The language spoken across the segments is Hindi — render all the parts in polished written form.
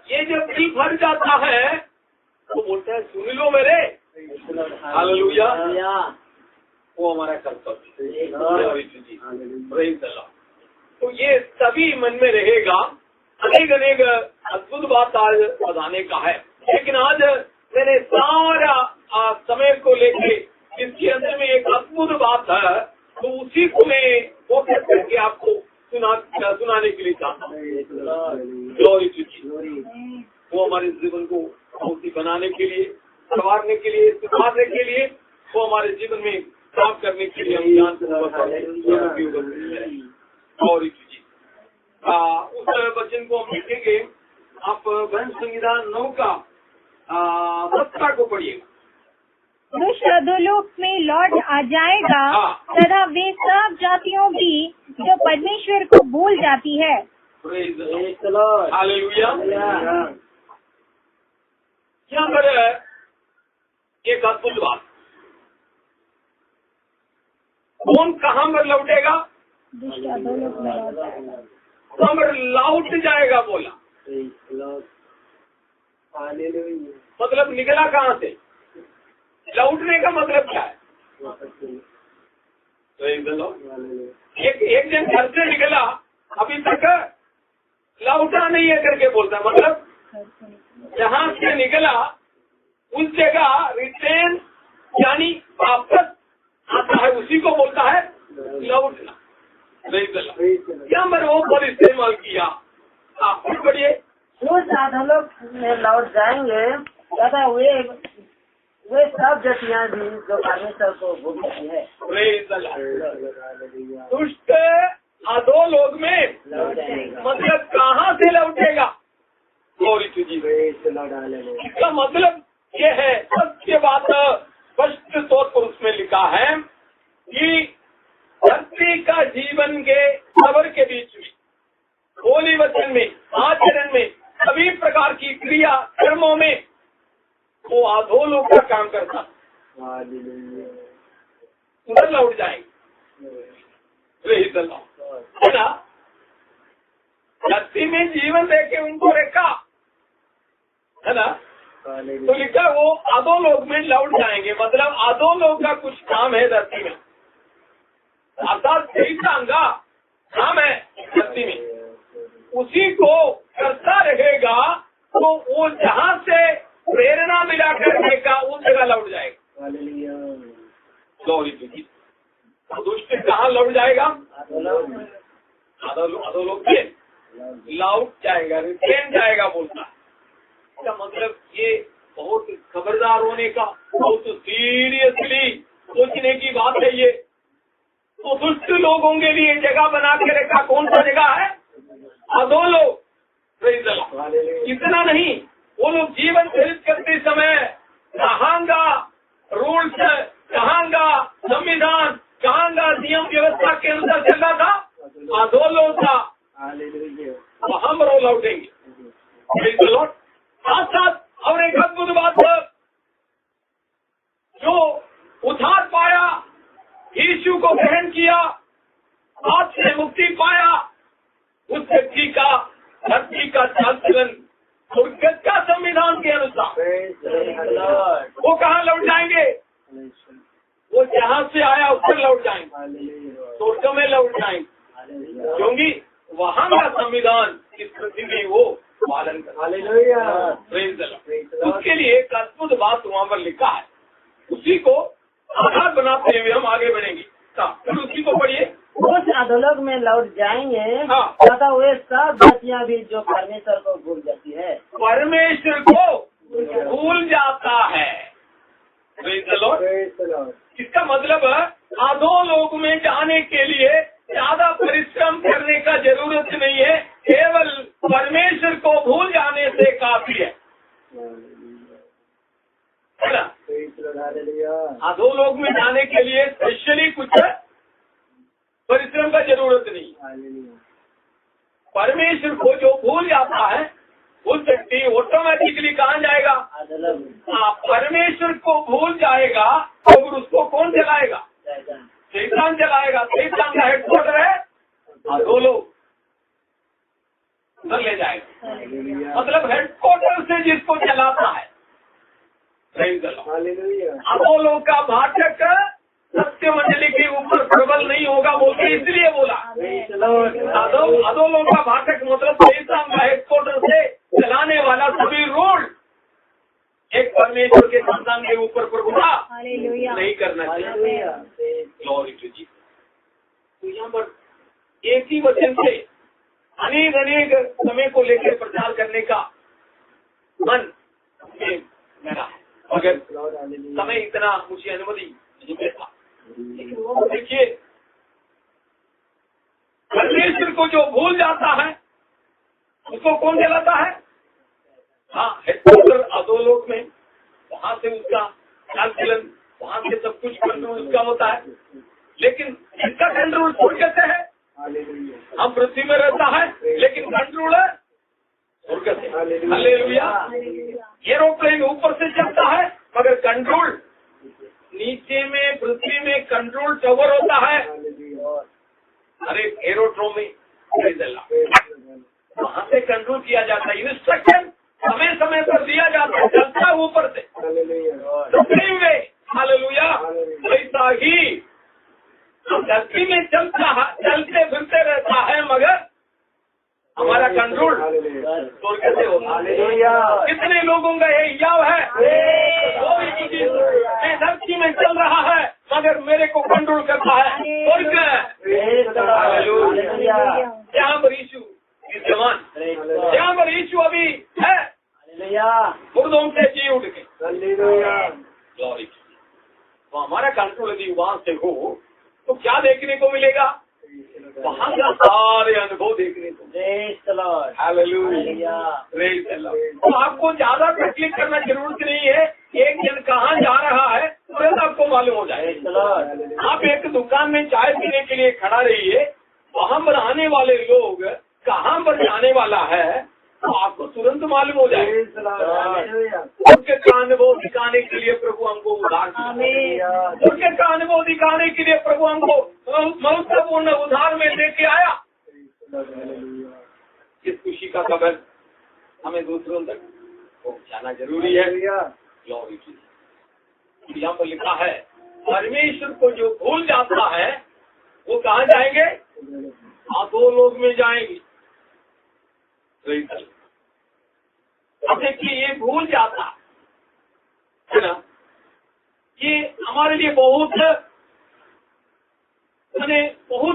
ये जब दिल भर जाता है तो बोलता है सुन लो मेरे, हालेलुया, वो हमारा कर्तव्य। तो ये सभी मन में रहेगा। अनेक अनेक अद्भुत बात आज बताने का है, लेकिन आज मैंने सारा समय को लेके इसके अंदर में एक अद्भुत बात है, तो उसी को मैं फोकस करके आपको सुनाने के लिए चाहता हूँ। Glory to Jesus. वो हमारे जीवन को बहुत बनाने के लिए, संवारने के लिए, सुधारने के लिए, वो हमारे जीवन में काम करने के लिए हम ज्ञान ग्लोरी टू जीसस। उस वचन को हम लिखेंगे। आप भजन संहिता 9 का 17 को पढ़िएगा। दुष्ट अधोलोक में लौट आ जाएगा, तथा वे सब जातियों भी जो परमेश्वर को भूल जाती है। हालेलुया। यहाँ पर एक अद्भुत बात, कौन कहाँ पर लौटेगा? दुष्ट अधोलोक में लौट जाएगा, कहाँ पर लौट जाएगा बोला, मतलब निकला कहाँ से? लौटने का मतलब क्या है? एक जन घर से निकला, अभी तक लौटा नहीं है करके बोलता है, मतलब जहाँ से निकला उस जगह रिटर्न यानी वापस आता है, उसी को बोलता है लौटना। यहाँ पर वो पद इस्तेमाल किया। आप कुछ पढ़िए। अधोलोक में लौट जाएंगे तथा वे सब जातियाँ भी जो परमेश्वर को भूल जाती है। दुष्ट अधोलोक में मतलब कहाँ से लौटेगा? Glory to Jesus. इसका मतलब ये है, सत्य बात स्पष्ट तौर पर उसमें लिखा है कि धरती का जीवन के सबर के बीच में, होली वचन में, आचरण में, सभी प्रकार की क्रिया कर्मों में वो अधोलोक का काम करता, उधर लौट जाएंगे। है ना? धरती में जीवन देके उनको रखा है ना, तो लिखा वो अधोलोक में लौट जाएंगे, मतलब अधोलोक का कुछ काम है धरती में, अर्थात सैतान का काम है धरती में, उसी को करता रहेगा तो वो जहाँ से प्रेरणा मिला करने का उस जगह लौट जाएगा। Glory to Jesus. दुष्ट कहाँ लौट जाएगा? अधोलोक में लौट जाएगा, रिटर्न जाएगा बोलता है। इसका मतलब ये बहुत खबरदार होने का, बहुत सीरियसली सोचने की बात है ये। तो दुष्ट लोगों के लिए जगह बना के रखा, कौन सा जगह है? अधोलोक। इतना नहीं, वो लोग जीवन व्यतीत करते समय कहाँगा रूल्स, कहाँगा संविधान, कहाँगा नियम व्यवस्था के अंदर चलना था, अधोलोक था। तो हम रोल लौटेंगे। साथ साथ और एक अद्भुत बात है, जो उद्धार पाया, यीशु को ग्रहण किया, पाप से मुक्ति पाया, उस व्यक्ति का धरती का चाल चलन स्वर्ग का संविधान के अनुसार वो कहाँ लौट जाएंगे? वो जहाँ से आया उधर लौट जाएंगे, स्वर्ग में लौट जाएंगे, क्योंकि वहाँ का संविधान इस पृथ्वी में वो पालन कर। उसके लिए एक अद्भुत बात वहाँ पर लिखा है, उसी को आधार बनाते हुए हम आगे बढ़ेंगे। फिर उसी को पढ़िए। उस अधोलोक में लौट जाएंगे तथा वे सब जातियाँ भी जो परमेश्वर को भूल जाती है। परमेश्वर को भूल जाता है। Praise the Lord। इसका मतलब अधोलोक में जाने के लिए ज्यादा परिश्रम करने का जरूरत नहीं है, केवल परमेश्वर को भूल जाने से काफी है ना। अधोलोक में जाने के लिए स्पेशली कुछ परिश्रम का जरूरत नहीं। परमेश्वर को जो भूल जाता है उस व्यक्ति ऑटोमेटिकली कहाँ जाएगा? परमेश्वर को भूल जाएगा तो फिर उसको कौन चलाएगा? शैतान चलाएगा। शैतान का हेडक्वार्टर है अधोलोक, उधर ले जाएगा। मतलब हेडक्वार्टर से जिसको चलाता है। अधोलोक का भाटक सत्य मंडली के ऊपर प्रबल नहीं होगा बोलते इसलिए बोला। अधोलोक का भाटक मतलब शैतान का हेडक्वार्टर से चलाने वाला सभी रूल एक परमेश्वर के संतान के ऊपर प्रभुता नहीं करना चाहिए। Glory to Jesus. तो यहाँ पर एक ही वचन से अनेक अनेक समय को लेकर प्रचार करने का मन मेरा है, मगर समय इतना मुझे अनुमति नहीं देता। देखिए, परमेश्वर को जो भूल जाता है उसको कौन जलाता है? हाँ, हेडक्वार्टर अधोलोक में, वहाँ से उसका चाल चलन, वहाँ से सब कुछ कंट्रोल उसका होता है। लेकिन इसका कंट्रोल स्वर्ग से है। हम पृथ्वी में रहता है लेकिन कंट्रोल है स्वर्ग से। हालेलुया। एरोप्लेन ऊपर से चलता है मगर कंट्रोल नीचे में, पृथ्वी में कंट्रोल टावर होता है। अरे एरोड्रोम में वहाँ से कंट्रोल किया जाता है। इंस्ट्रक्शन समय समय पर दिया जाता है, चलता है ऊपर से। हालेलुया। वैसा ही धरती में चलते फिरते रहता है मगर हमारा कंट्रोल स्वर्ग से होता है। कितने लोगों का ये याव है? मैं धरती में चल रहा है मगर मेरे को कंट्रोल करता है स्वर्ग। यहाँ पर यीशु जवान, यहाँ पर यीशु अभी है मुर्दों से जी उठ के। तो हमारा कंट्रोल यदि वहां से हो तो क्या देखने को मिलेगा? वहाँ का सारे अनुभव देखने को। हालेलुया। तो आपको ज्यादा तकलीफ करना जरूरत नहीं है। एक जन कहाँ जा रहा है तुरंत आपको मालूम हो जाए। आप एक दुकान में चाय पीने के लिए खड़ा रहिए, वहाँ पर आने वाले लोग कहाँ पर जाने वाला है तो आपको तुरंत मालूम हो जाए। उनके का अनुभव दिखाने के लिए प्रभु हमको उधार, उनके का अनुभव दिखाने के लिए प्रभु हमको महत्वपूर्ण उधार में लेके आया। इस खुशी का खबर हमें दूसरों तक पहुँचाना जरूरी है। यहाँ पर लिखा है परमेश्वर को जो भूल जाता है वो कहाँ जाएंगे? अधोलोक में जाएंगे। अब देखिए, ये भूल जाता है ना, ये हमारे लिए बहुत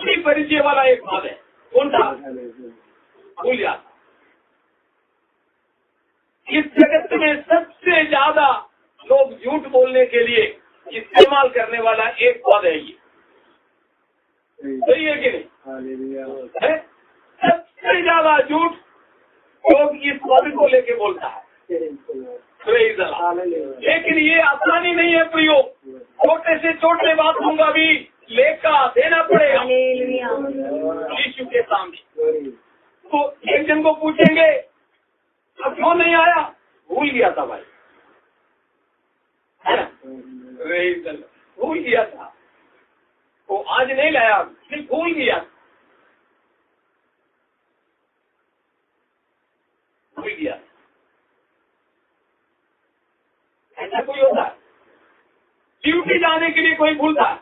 ही परिचय वाला एक बात है। कौन सा? भूल जाता। इस जगत में सबसे ज्यादा लोग झूठ बोलने के लिए इस्तेमाल करने वाला एक पद है ये। सही है कि नहीं? सबसे ज्यादा झूठ लोग इस पद को लेके बोलता है। लेकिन ये आसानी नहीं है प्रयोग। छोटे से छोटे बातों का भी लेखा देना पड़ेगा यीशु के सामने। तो एक जन को पूछेंगे अब क्यों नहीं आया? भूल गया था भाई, है ना? भूल गया था, वो आज नहीं लाया, सिर्फ भूल गया। भूल गया ऐसा कोई होता है? ड्यूटी जाने के लिए कोई भूलता है?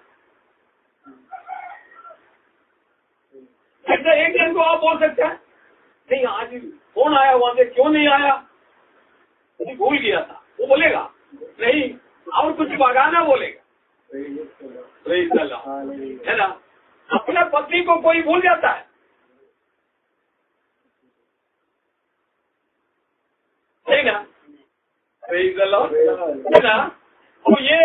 ऐसा एक जन को आप बोल सकते हैं नहीं आज कौन आया वहां से, क्यों नहीं आया? भूल गया था। वो बोलेगा नहीं, और कुछ बगाना बोलेगा, है ना? अपना पत्नी को कोई भूल जाता है नहीं ना? Praise the Lord, है ना। तो ये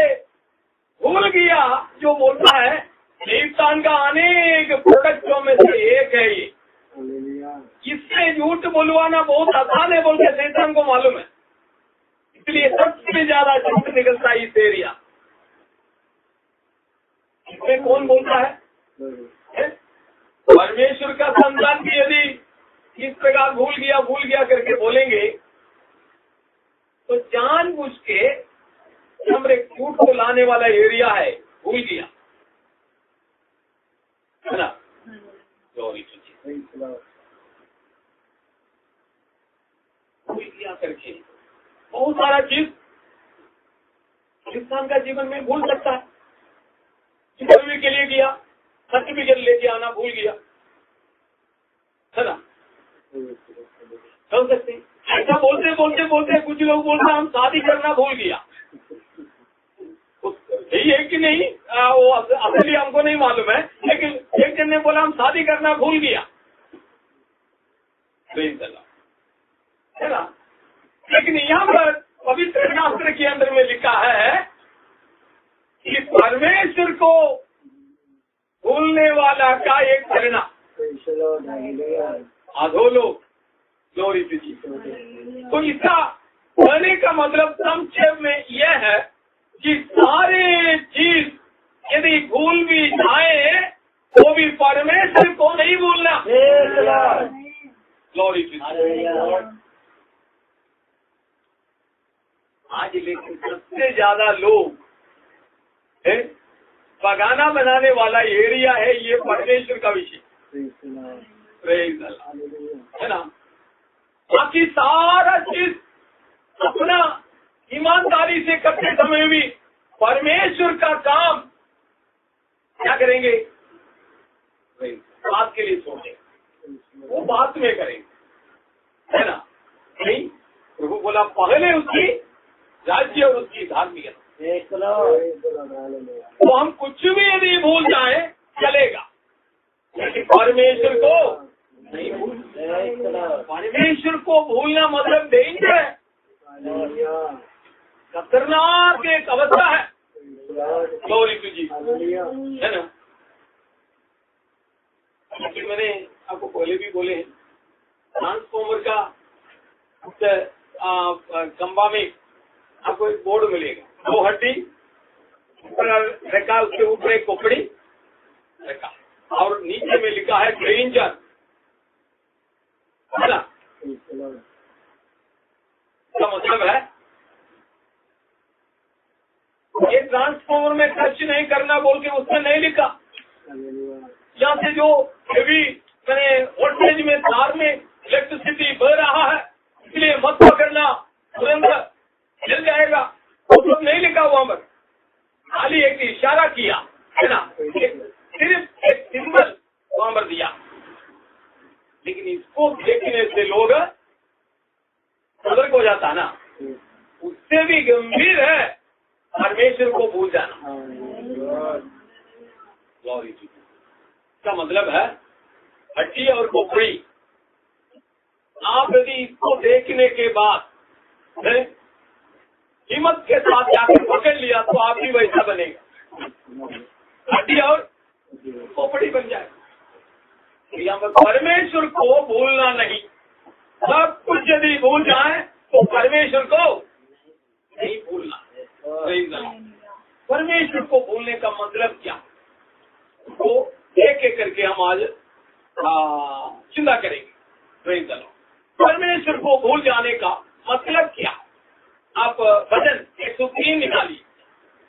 भूल गया जो बोलता है, शैतान का अनेक प्रोडक्टों में से एक है ये। इससे झूठ बोलवाना बहुत आसान है बोल के शैतान को मालूम है, इसलिए सबसे ज्यादा झूठ निकलता है इस एरिया। इसमें कौन बोलता है? परमेश्वर का संतान भी यदि इस प्रकार भूल गया करके बोलेंगे तो जानबूझ के हमारे झूठ को लाने वाला एरिया है, भूल गया, है ना। भूल गया करके बहुत सारा चीज इंसान का जीवन में भूल सकता है। इंटरव्यू के लिए गया, सर्टिफिकेट लेके आना भूल गया, है ना। समझ सकते ऐसा बोलते कुछ लोग बोलते हम शादी करना भूल गया। यही है कि नहीं, वो असली हमको नहीं मालूम है, लेकिन एक जन ने बोला हम शादी करना भूल गया, है ना। लेकिन यहाँ पर पवित्र शास्त्र के अंदर में लिखा है कि परमेश्वर को भूलने वाला का एक परिणाम अधोलोक, ग्लोरी टू जीसस। तो इसका कहने का मतलब संक्षेप में यह है कि सारे चीज यदि भूल भी जाए तो भी परमेश्वर को नहीं भूलना। Glory to Jesus. आज लेकिन सबसे ज्यादा लोग बगाना बनाने वाला एरिया है ये परमेश्वर का विषय, है ना। बाकी सारा चीज अपना ईमानदारी से करते समय भी परमेश्वर का काम क्या करेंगे, बात के लिए छोड़े, वो बात में करेंगे, है ना। नहीं, प्रभु बोला पहले उसकी राज्य और उसकी धार्मिकता। तो हम कुछ भी यदि भूल जाए चलेगा, लेकिन परमेश्वर को नहीं भूल। परमेश्वर को भूलना मतलब डेंजर है, खतरनाक एक अवस्था है। ग्लोरी टू जीसस, है ना। लेकिन मैंने आपको पहले भी बोले हैं, ट्रांसफॉर्मर का खंबा में आपको एक बोर्ड मिलेगा, दो हड्डी रखा, उसके ऊपर एक खोपड़ी रखा और नीचे में लिखा है डेंजर, है ना। इसका मतलब है ये ट्रांसफॉर्मर में खर्च नहीं करना बोल के उसमें नहीं लिखा। यहाँ से जो हेवी मैंने वोल्टेज में तार में इलेक्ट्रिसिटी बह रहा है इसलिए मत पकड़ना, तुरंत जल जाएगा, वो सब नहीं लिखा वहां पर, खाली एक इशारा किया, है ना। सिर्फ एक सिंबल वहां पर दिया, लेकिन इसको देखने से लोग सतर्क हो जाता है ना। उससे भी गंभीर है परमेश्वर को भूल जाना। इसका मतलब है हड्डी और खोपड़ी, आप यदि इसको देखने के बाद हिम्मत के साथ जाकर पकड़ लिया तो आप भी वैसा बनेगा, हड्डी और खोपड़ी बन जाएगा। यहाँ पर परमेश्वर को भूलना नहीं, सब कुछ यदि भूल जाए तो परमेश्वर को नहीं भूलना। परमेश्वर को भूलने का मतलब क्या, तो एक एक करके हम आज चिंता करेंगे। परमेश्वर को भूल जाने का मतलब क्या। आप भजन 103 निकालिए,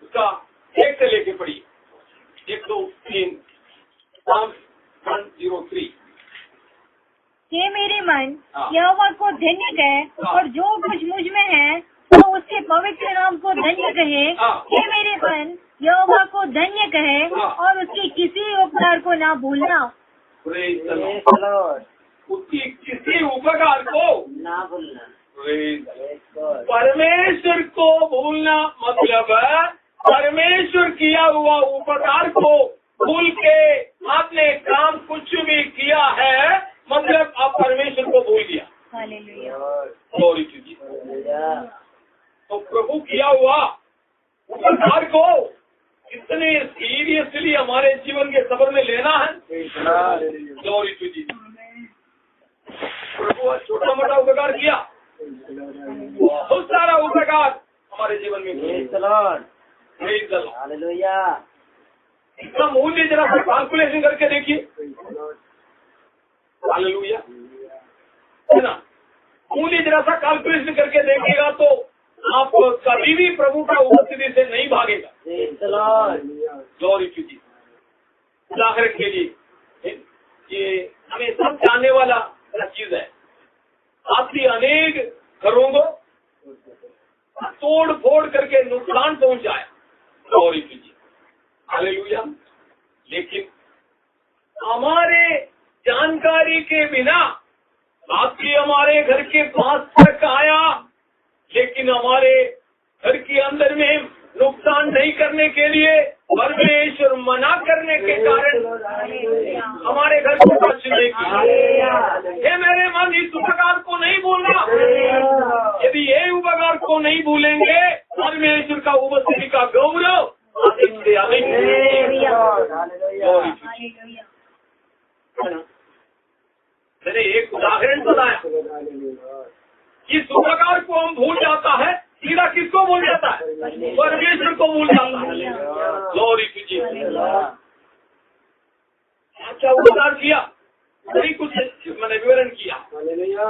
उसका 1 से लेके पढ़िए, 103 Psalm 103। हे मेरे मन यहोवा को धन्य कहे और जो कुछ मुझ में है तो उसके पवित्र नाम को धन्य कहे। हे मेरे मन यहोवा को धन्य कहे और उसके किसी उपकार को ना भूलना। उसकी किसी उपकार को ना भूलना। परमेश्वर को भूलना मतलब परमेश्वर किया हुआ उपकार को भूल के आपने काम कुछ भी किया है, मतलब आप परमेश्वर को भूल गया। तो प्रभु किया हुआ उपकार को कितने सीरियसली हमारे जीवन के सफर में लेना है। Glory to Jesus. प्रभु छोटा मोटा उपकार किया, बहुत सारा उपकार हमारे जीवन में किया। इसका मूल्य जरा कैलकुलेशन करके देखिए। हालेलुया, है ना? मूल्य जरा सा कैलकुलेशन करके देखिएगा तो आप कभी भी प्रभु का उपस्थिति से नहीं भागेगा। Glory to Jesus. उदाहरण के लिए ये हमें सब जानने वाला चीज है। आपकी अनेक घरों को तोड़ फोड़ करके नुकसान पहुंचाया। Glory to Jesus. हालेलुया। लेकिन हमारे जानकारी के बिना आपकी हमारे घर के पास तक आया, लेकिन हमारे घर के अंदर में नुकसान नहीं करने के लिए परमेश्वर मना करने के कारण हमारे घर को टच नहीं किया। ये मेरे मन इस उपकार को नहीं भूलना। यदि ये उपकार को नहीं भूलेंगे परमेश्वर का उपस्थिति का गौरव मैंने एक उदाहरण बताया। इस उपकार को हम भूल जाता है, सीधा किसको भूल जाता है? परमेश्वर को भूल जाता है। Glory to Jesus. क्या उपकार किया, वही कुछ मैंने विवरण किया।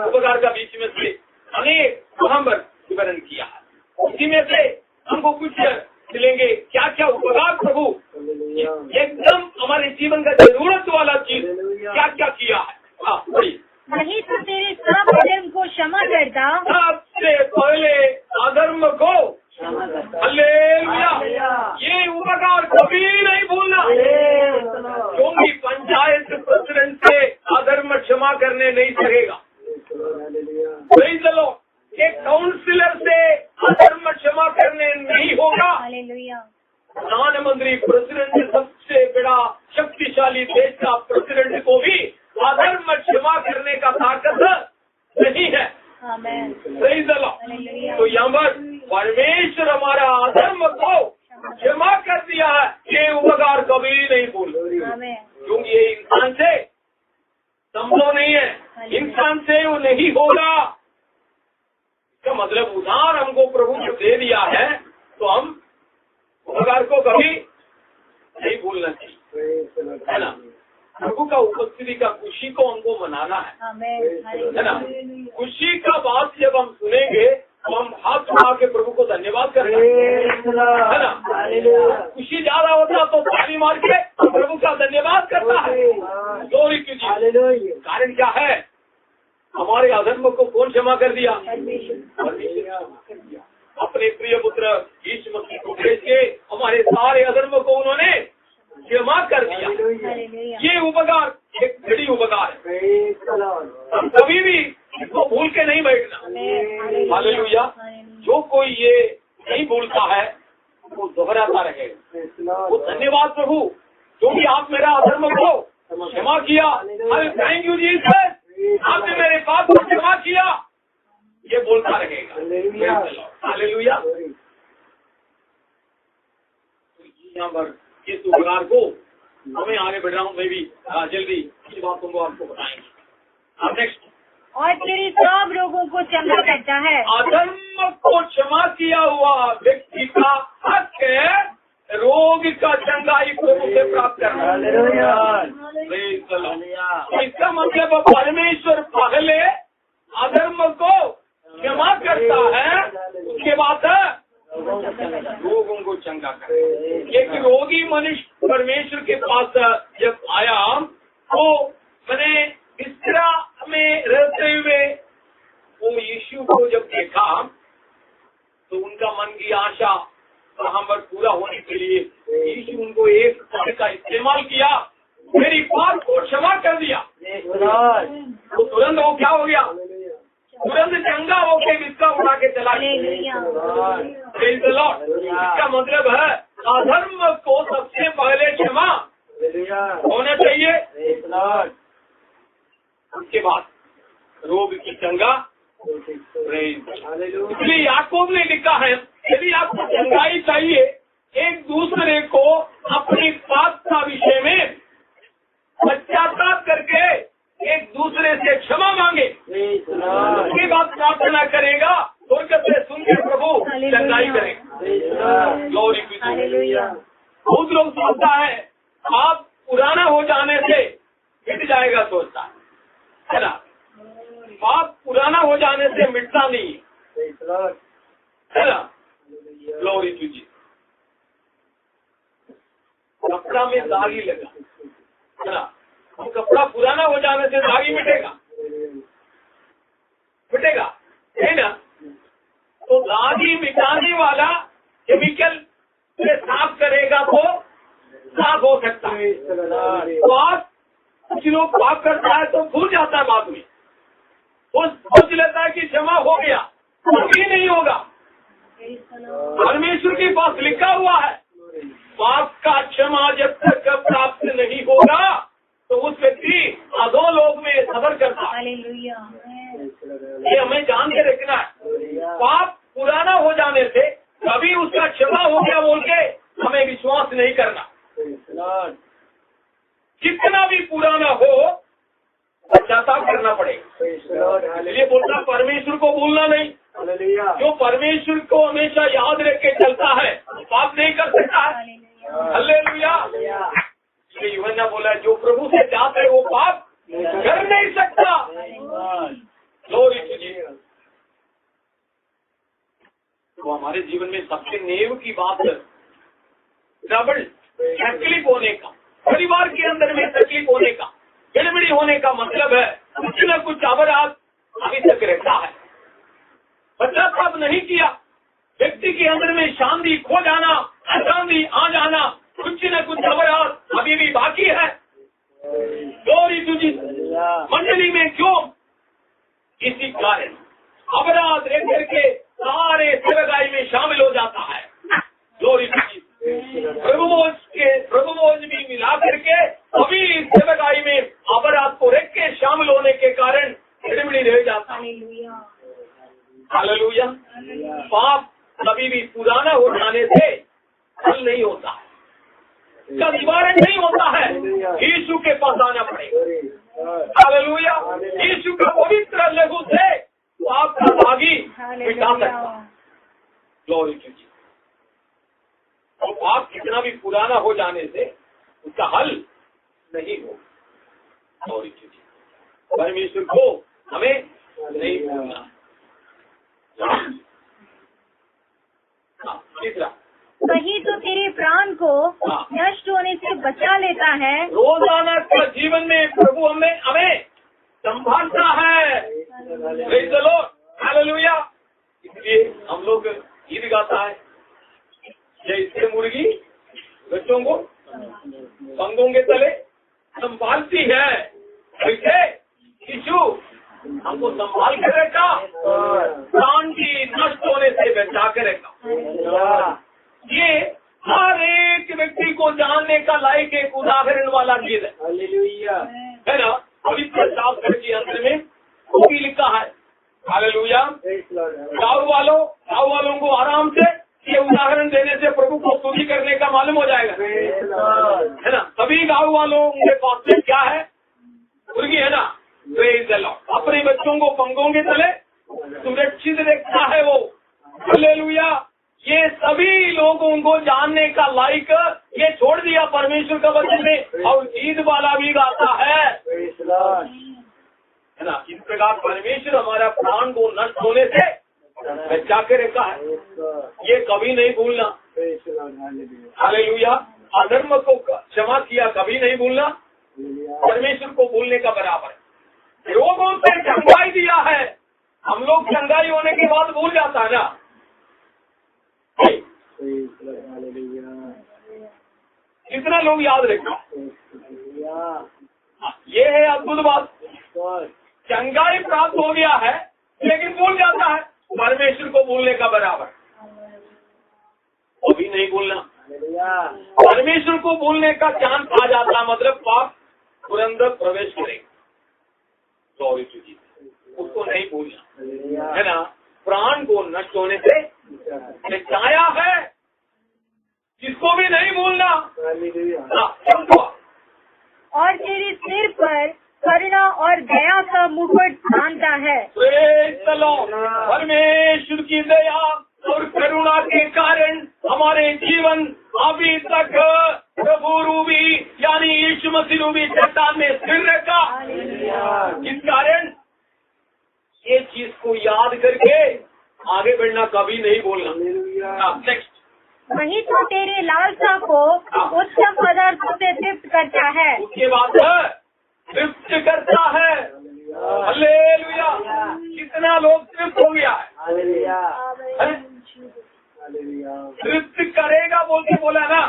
उपकार का बीच में से अनेक नंबर विवरण किया। उसी में से हमको कुछ मिलेंगे। क्या क्या उपकार प्रभु एकदम हमारे जीवन का जरूरत वाला चीज क्या क्या किया है। हाँ, नहीं तो तेरे सब अधर्म को क्षमा करता। सबसे पहले अधर्म को हालेलुया। ये उपकार कभी नहीं भूलना, क्योंकि पंचायत प्रेसिडेंट से अधर्म क्षमा करने नहीं सकेगा। नहीं चलो, एक काउंसिलर से अधर्म क्षमा करने नहीं होगा। प्रधानमंत्री प्रेसिडेंट, सबसे बड़ा शक्तिशाली देश का प्रेसिडेंट को भी अधर्म क्षमा करने का ताकत नहीं है। सही चलो, तो यहाँ पर परमेश्वर हमारा अधर्म को क्षमा कर दिया है। ये उपकार कभी नहीं भूल, क्योंकि ये इंसान से संभव नहीं है, इंसान से वो नहीं होगा। इसका मतलब उधार हमको प्रभु ने दे दिया है, तो हम उपकार को कभी नहीं भूलना चाहिए, है ना? प्रभु का उपस्थिति का खुशी को हमको मनाना है ना? खुशी का बात जब हम सुनेंगे तो हम हाथ उठा के प्रभु को धन्यवाद करेंगे, है ना? खुशी ज्यादा होता तो ताली मार के प्रभु का धन्यवाद करता है। Glory to Jesus. कारण क्या है? हमारे अधर्म को कौन क्षमा कर दिया? परमेश्वर। अपने प्रिय पुत्र यीशु मसीह को भेज के हमारे सारे अधर्म को उन्होंने क्षमा कर दिया। ये उपकार एक बड़ी उपकार है। हम कभी भी इसको भूल के नहीं बैठना। हालेलुया। जो कोई ये नहीं भूलता है वो दोहराता रहेगा। वो धन्यवाद प्रभु, क्योंकि आप मेरा अधर्म को क्षमा किया। अरे थैंक यू जीसस, आपने मेरे पाप को क्षमा किया। ये बोलता रहेगा। हालेलुया। यहाँ पर इस उपकार को हमें आगे बढ़ रहा हूँ, मैं भी जल्दी इस बातों को आपको बताएंगे। अब नेक्स्ट, और तेरी सब रोगों को चंगा करता है। अधर्म को क्षमा किया हुआ व्यक्ति का हक है रोग का चंगाई प्रभु से प्राप्त करना। इसका मतलब परमेश्वर पहले अधर्म को क्षमा करता है, उसके बाद रोगों को चंगा कर। एक रोगी मनुष्य परमेश्वर के पास जब आया तो मैंने बिस्तरा में रहते हुए वो यीशु को जब देखा तो उनका मन की आशा वहाँ पर पूरा होने के लिए यीशु उनको एक पद का इस्तेमाल किया, मेरी पाप को क्षमा कर दिया। तो तुरंत वो क्या हो गया? तुरंत चंगा होके बिस्तर उठा के चला गया। इसका मतलब है अधर्म को सबसे पहले क्षमा होना चाहिए, उसके बाद रोग की चंगा इसलिए याकूब ने लिखा है, यदि आपको चंगाई चाहिए, एक दूसरे को अपनी पाप का विषय में पश्चाताप करके एक दूसरे से क्षमा मांगे, उसके बाद प्रार्थना करेगा, स्वर्ग से सुनकर प्रभु चंगाई करेगा। Glory to Jesus. बहुत लोग सोचता है आप पुराना हो जाने से मिट जाएगा, सोचता है ना। पाप पुराना हो जाने से मिटता नहीं है ना। Glory to Jesus. कपड़ा में दाग ही लगा है ना, तो कपड़ा पुराना हो जाने से दाग ही मिटेगा है ना। तो दाग ही मिटाने वाला केमिकल से साफ करेगा तो साफ हो सकता है। पाप कुछ लोग पाप करता है तो भूल जाता है बाद में, वो सोच लेता है कि क्षमा हो गया, अभी नहीं होगा। परमेश्वर के पास लिखा हुआ है, पाप का क्षमा जब तक प्राप्त नहीं होगा तो उस व्यक्ति अधो लोक में सबर करता है। ये हमें जान के रखना है। पाप पुराना हो जाने से कभी उसका क्षमा हो गया बोल के हमें विश्वास नहीं करना। जितना भी पुराना हो पश्चाताप करना पड़ेगा। इसलिए बोलता परमेश्वर को भूलना नहीं। जो परमेश्वर को हमेशा याद रख के चलता है पाप नहीं कर सकता है। हालेलुया। इसलिए यूहन्ना बोला जो प्रभु से जाता है वो पाप कर नहीं सकता। Glory to Jesus. तो हमारे जीवन में सबसे नेव की बात डबल तकलीफ होने का, परिवार के अंदर में तकलीफ होने का, गड़बड़ी होने का मतलब है कुछ न कुछ अपराध अभी तक रहता है। पश्चाताप नहीं किया, व्यक्ति के अंदर में शांति खो जाना, अशांति आ जाना, कुछ न कुछ अपराध अभी भी बाकी है। Glory to Jesus. मंडली में क्यों? इसी कारण अपराध रह करके सारे सेवकाई में शामिल हो जाता है। Glory to Jesus. प्रभुभोज भी मिला करके अभी सेवकाई में अपराध को रख के शामिल होने के कारण गड़बड़ी रह जाता है। हालेलुया। पाप कभी भी पुराना हो जाने से हल नहीं होता है, का निवारण नहीं होता है। यीशु के पास आना पड़ेगा। हालेलुया। यीशु का पवित्र लहू से पाप का दागी मिटा सकता है। Glory to Jesus. और पाप कितना भी पुराना हो जाने से उसका हल नहीं होगा। Glory to Jesus. परमेश्वर को हमें नहीं भूलना। तीसरा, वही तो तेरे प्राण को नष्ट होने से बचा लेता है। रोजाना का जीवन में प्रभु हमें संभालता है। Praise the Lord. हालेलुया। इसलिए हम लोग गीत गाता है, जैसे मुर्गी बच्चों को पंगों के तले संभालती है, वैसे यीशु हमको संभाल कर रखा, प्राण की नष्ट होने से बचा कर रखा। ये हर एक व्यक्ति को जानने का लायक एक उदाहरण वाला गीत है ना। पवित्र शास्त्र के अंदर में वो भी लिखा है। हालेलुया। गाँव वालों को आराम से ये उदाहरण देने से प्रभु को स्तुति करने का मालूम हो जाएगा, है ना। सभी गाँव वालों के पास में क्या है? मुर्गी है ना। Praise the Lord. अपने बच्चों को पंखों के तले सुरक्षित रखता है वो। हालेलुया। ये सभी लोगों को जानने का लायक ये छोड़ दिया परमेश्वर का वचन में, और गीत वाला भी गाता है ना। इस प्रकार परमेश्वर हमारा प्राण को नष्ट होने से बचा के रखा है, ये कभी नहीं भूलना। हालेलुया। अधर्म को क्षमा किया कभी नहीं भूलना, परमेश्वर को भूलने का बराबर है। रोगों से चंगाई दिया है, हम लोग चंगाई होने के बाद भूल जाता है ना। कितना लोग याद रखा, ये है अद्भुत बात। चंगाई प्राप्त हो गया है लेकिन भूल जाता है, परमेश्वर को भूलने का बराबर। अभी नहीं भूलना, परमेश्वर को भूलने का चांस आ जाता, मतलब पाप तुरंत प्रवेश करेगा। Glory to Jesus. उसको नहीं भूलना, है ना। प्राण को नष्ट होने से बचाया है, जिसको भी नहीं भूलना। और तेरे सिर पर करुणा और दया का मुकुट बांधता है। परमेश्वर की दया और करुणा के कारण हमारे जीवन अभी तक प्रभु रूबी यानी यीशु मसीह रूबी चट्टान में स्थिर रखा। इस कारण ये चीज को याद करके आगे बढ़ना, कभी नहीं बोलना। नेक्स्ट, वही तो तेरे लालसा को उत्तम पदार्थों से तृप्त करता है। उसके बाद तृप्त करता है। हालेलुया। कितना लोग तृप्त हो गया है, तृप्त करेगा बोल के बोला ना,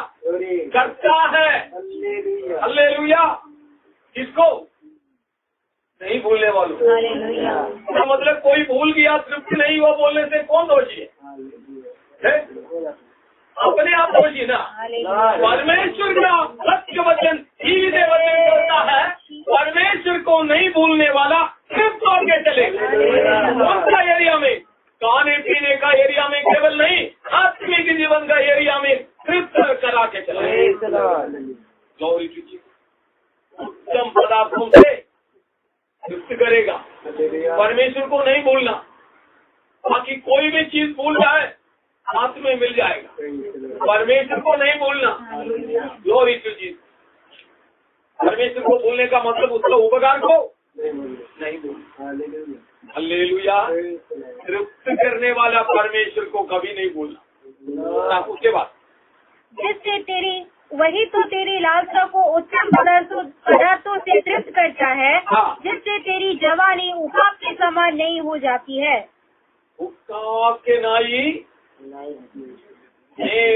करता है। हालेलुया। किसको नहीं भूलने वालों। तो मतलब कोई भूल गया, तृप्त नहीं हुआ बोलने से कौन दोषी है? अपने आप दोषी ना। परमेश्वर का सत्य वचन सीधे वचन करता है, परमेश्वर को नहीं भूलने वाला तृप्त होकर चलेगा। कौन सा एरिया में? खाने पीने का एरिया में केवल नहीं, आत्मिक जीवन का एरिया में तृप्त करा के चलेगा। गौरी की उत्तम पदार्थों से तृप्त करेगा। परमेश्वर को नहीं भूलना, बाकी कोई भी चीज भूल जाए हाथ में मिल जाएगा। परमेश्वर को नहीं भूलना। Glory to Jesus. परमेश्वर को भूलने का मतलब उसका उपकार को नहीं भूलना। हालेलुया। तृप्त करने वाला परमेश्वर को कभी नहीं भूलना। उसके बाद जिससे तेरी वही तो तेरी लालसा को उत्तम पदार्थों से तृप्त करता है। हाँ। जिससे तेरी जवानी उकाब के समान नहीं हो जाती है। उकाब के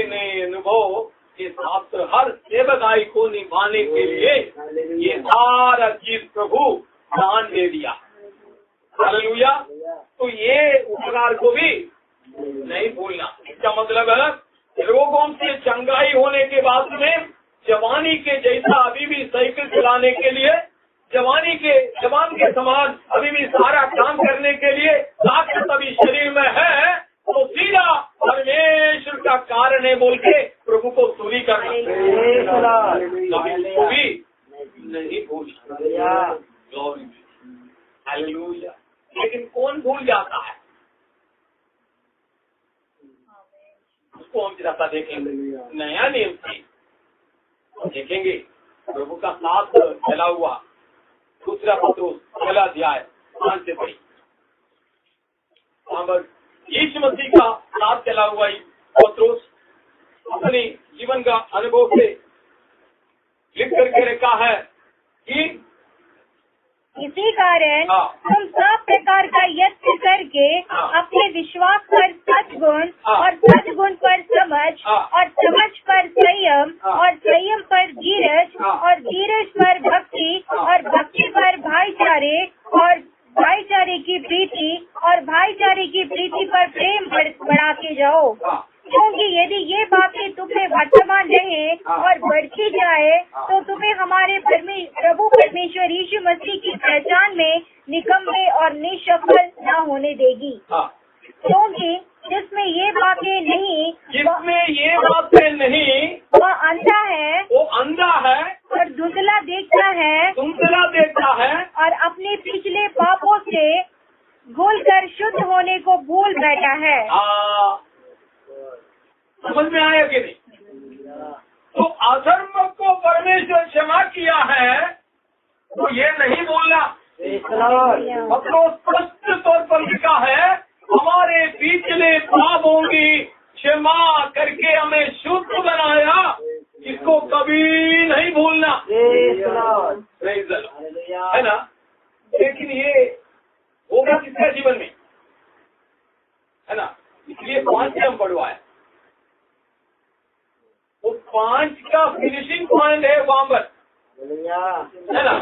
नए अनुभव के साथ हर सेवकाई को निभाने के लिए ये सारा चीज प्रभु दान दे दिया। हालेलुया। तो ये उपकार को भी नहीं भूलना। इसका मतलब है रोगों से चंगाई होने के बाद में जवानी के जैसा अभी भी साइकिल चलाने के लिए, जवान के समान अभी भी सारा काम करने के लिए ताकत अभी शरीर में है, तो सीधा परमेश्वर का कारण है बोल के प्रभु को स्तुति करना। कभी भी नहीं भूलना। हालेलुया। लेकिन कौन भूल जाता है? उसको हम जरा देखेंगे। नया नियम की देखेंगे, प्रभु का साथ चला हुआ दूसरा पत्रोस पहला अध्याय 5 से पढ़ी। वहाँ पर यीशु मसीह का साथ चला हुआ पत्रोस अपने जीवन का अनुभव से लिख करके रखा है कि इसी कारण तुम सब प्रकार का यत्न करके अपने विश्वास पर सद्गुण और सद्गुण पर समझ और समझ पर संयम और संयम पर धीरज और धीरज पर भक्ति और भक्ति पर भाईचारे और भाईचारे की प्रीति और भाईचारे की प्रीति पर प्रेम बढ़ाते जाओ। क्योंकि यदि ये बातें तुम्हें वर्तमान रहे और बढ़ती जाए तो तुम्हें हमारे प्रभु परमेश्वर यीशु मसीह की पहचान में निकम्मे और निष्फल न होने देगी। क्योंकि जिसमें ये बातें नहीं वह अंधा है और धुंधला देखता है और अपने पिछले पापों से भूलकर शुद्ध होने को भूल बैठा है। समझ में आया कि नहीं? तो अधर्म को परमेश्वर क्षमा किया है, तो ये नहीं बोलना। मतलब स्पष्ट तौर पर लिखा है हमारे पिछले पापों की क्षमा करके हमें शुद्ध बनाया, इसको कभी नहीं भूलना। है ना? लेकिन ये होगा किसके जीवन में? है ना? इसलिए 5 नियम पढ़वाया। वो 5 का फिनिशिंग पॉइंट है वहाँ पर, है ना?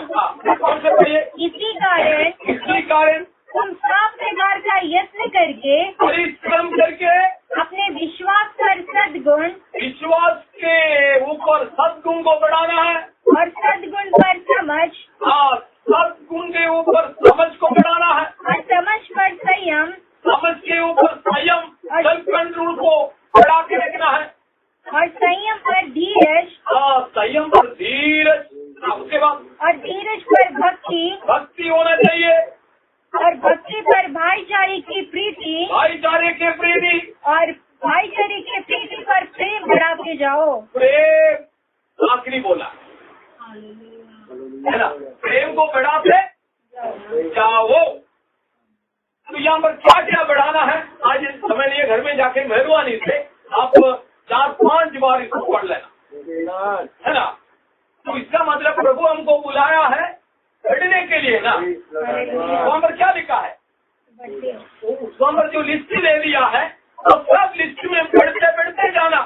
कौन से पढ़िए? इसी कारण तुम सब प्रकार का यत्न करके परिश्रम करके अपने विश्वास पर सद्गुण विश्वास के ऊपर सद्गुण को बढ़ाना है और सद्गुण पर समझ सद्गुण के ऊपर समझ को बढ़ाना है और और संयम पर धीरज, संयम पर धीरज, उसके बाद और धीरज पर भक्ति, भक्ति होना चाहिए, और भक्ति पर भाईचारे की प्रीति, भाईचारे के प्रीति, और भाईचारे की प्रीति पर प्रेम बढ़ाते जाओ। प्रेम आखिरी बोला है ना, प्रेम को बढ़ाते जाओ। तो यहाँ पर क्या क्या बढ़ाना है, आज समय नहीं है, घर में जाके मेहरबानी से आप 4-5 बार इसको पढ़ लेना, है ना। तो इसका मतलब प्रभु हमको बुलाया है पढ़ने के लिए ना। वहाँ पर क्या लिखा है, वहाँ पर जो लिस्ट दे दिया है, तो सब लिस्ट में पढ़ते पढ़ते जाना,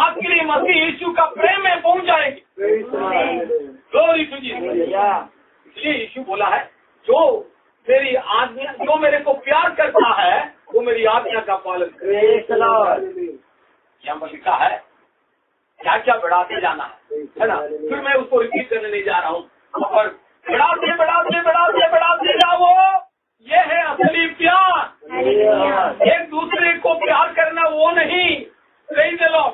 आखिरी मसीह यीशु का प्रेम में पहुँच जाएगी। Glory to Jesus. इसलिए यीशु बोला है, जो मेरी आज्ञा, जो मेरे को प्यार करता है वो मेरी आज्ञा का पालन करे। यहाँ पर लिखा है क्या क्या बढ़ाते जाना है ना। फिर मैं उसको रिपीट करने नहीं जा रहा हूँ, और बढ़ाते बढ़ाते बढ़ाते बढ़ाते जाओ। ये है असली प्यार। एक दूसरे को प्यार करना वो नहीं, सही चलो।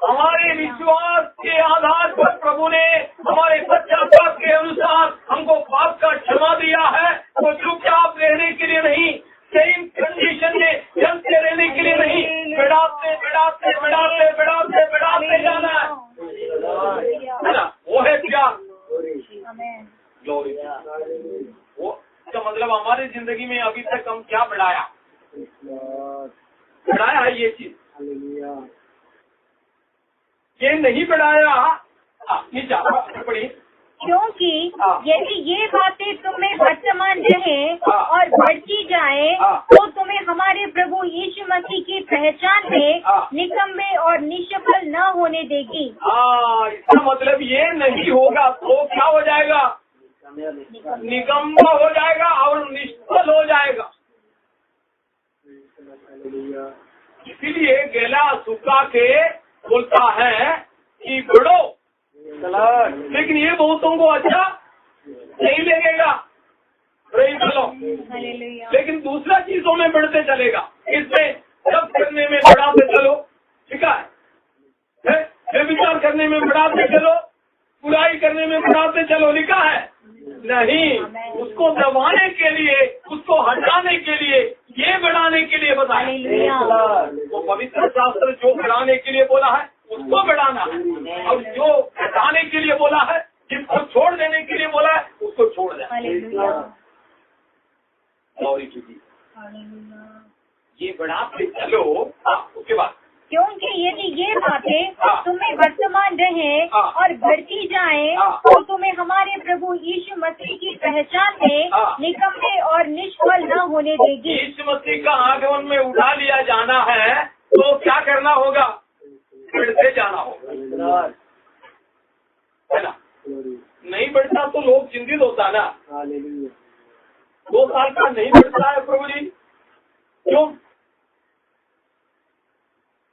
हमारे विश्वास के आधार पर प्रभु ने हमारे सच्चाई के अनुसार हमको पाप का क्षमा दिया है, तो चुपचाप रहने के लिए नहीं, सेम कंडीशन में चलते रहने के लिए नहीं, बढ़ाते बढ़ाते बढ़ाते बढ़ाते बढ़ाते जाना है ना। वो है प्यार। ग्लोरी। वो इसका मतलब हमारी जिंदगी में अभी तक हम क्या बढ़ाया है ये चीज, ये नहीं बढ़ाया। नीचा पढ़िए। क्योंकि यदि ये बातें तुम्हें वर्तमान रहे और बढ़ती जाए, तो तुम्हें हमारे प्रभु यीशु मसीह की पहचान में निकम्मे और निष्फल न होने देगी। इसका मतलब ये नहीं होगा तो क्या हो जाएगा, निकम्मा हो जाएगा और निष्फल हो जाएगा। इसीलिए गेला सुखा के बोलता है कि बढ़ो, लेकिन ये बहुतों को अच्छा नहीं लगेगा, लेकिन दूसरा चीजों में बढ़ते चलेगा। इसमें सब करने में बढ़ाते चलो, ठीक है, विचार करने में बढ़ाते चलो, बुराई करने में बढ़ाते चलो, लिखा है नहीं। उसको दबाने के लिए, उसको हटाने के लिए, ये बढ़ाने के लिए बताया। वो पवित्र शास्त्र जो बढ़ाने के लिए बोला है उसको बढ़ाना है, और जो हटाने के लिए बोला है, जिसको छोड़ देने के लिए बोला है, उसको छोड़ देना। और ये बढ़ाते चलो। उसके बाद क्योंकि यदि ये बातें तुम्हें वर्तमान रहे और बढ़ती जाए, तो तुम्हें हमारे प्रभु यीशु मसीह की पहचान में निकम्मे और निष्फल न होने देगी। यीशु मसीह का आगमन में उठा लिया जाना है, तो क्या करना होगा, बढ़ते जाना होगा, है ना। नहीं बढ़ता तो लोग चिंतित होता ना। 2 साल का नहीं बढ़ता है प्रभु जी, क्यों?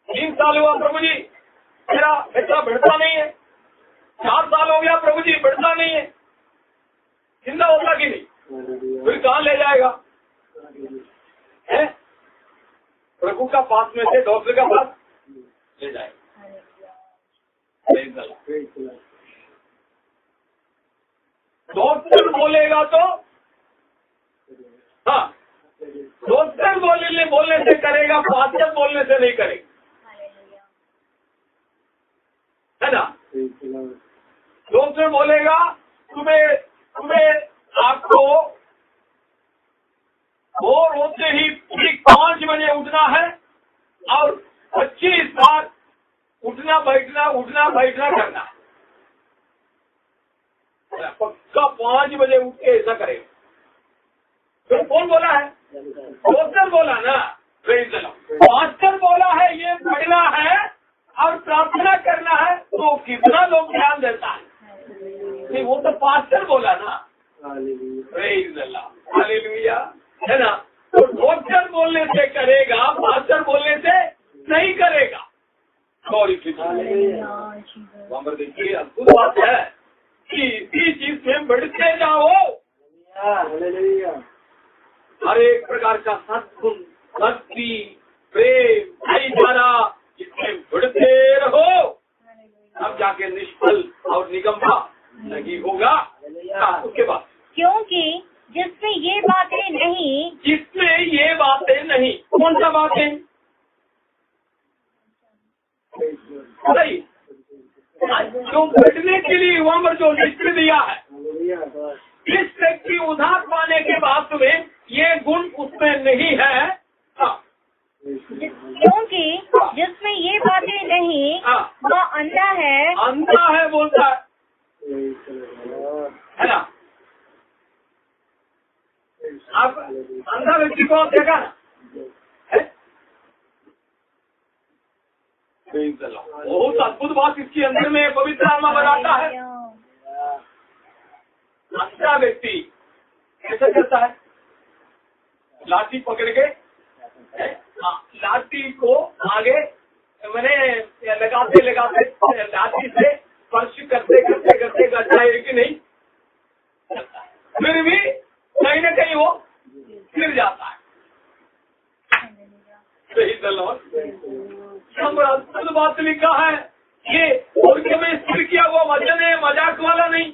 3 साल हुआ प्रभु जी, मेरा बच्चा बढ़ता नहीं है। 4 साल हो गया प्रभु जी, बढ़ता नहीं है। चिंता होता कि नहीं, फिर कहाँ ले जाएगा, है? प्रभु का पास में से डॉक्टर का पास ले जाएगा। डॉक्टर बोलेगा तो, हाँ, डॉक्टर बोलने से करेगा, पास्टर बोलने से नहीं करेगा, है ना। डॉक्टर बोलेगा तुम्हें आपको भोर होते ही ठीक 5 बजे उठना है और 25 बार उठना बैठना करना है। पक्का 5 बजे उठ के ऐसा करेगा। तो कौन बोला है, डॉक्टर बोला ना। पास्टर बोला है ये पढ़ना है और प्रार्थना करना है, तो कितना लोग ध्यान देता है, नहीं वो तो पास्टर बोला ना। हालेलुया, है ना। तो डॉक्टर बोलने से करेगा, पास्टर बोलने से नहीं करेगा। सॉरी, वहाँ पर देखिए अद्भुत बात है कि इस चीज में बढ़ते जाओ। हर एक प्रकार का सद्गुण, भक्ति, प्रेम, भाईचारा, इसमें बढ़ते रहो, अब जाके निष्फल और निगम्बा नहीं होगा। उसके बाद क्योंकि जिसमें ये बातें नहीं, जिसमें ये बातें नहीं, कौन सा बातें? सही, जो बढ़ने के लिए वहाँ पर जो लिस्ट दिया है, इस व्यक्ति उधार पाने के बाद में ये गुण उसमें नहीं है। क्योंकि जिसमें ये बातें नहीं वह अंधा है, अंधा है बोलता है ना। आप अंधा व्यक्ति को देखा ना, बहुत अद्भुत बात इसके अंदर में पवित्र आत्मा बनाता है। अंधा व्यक्ति कैसे करता है? लाठी पकड़ के, लाठी को आगे मैंने लगाते लगाते लाठी से स्पर्श करते करते करते करता है कि नहीं, फिर भी कहीं न कहीं वो गिर जाता है। सही अद्भुत बात लिखा है ये, और में स्थिर किया हुआ वचन है, मजाक वाला नहीं।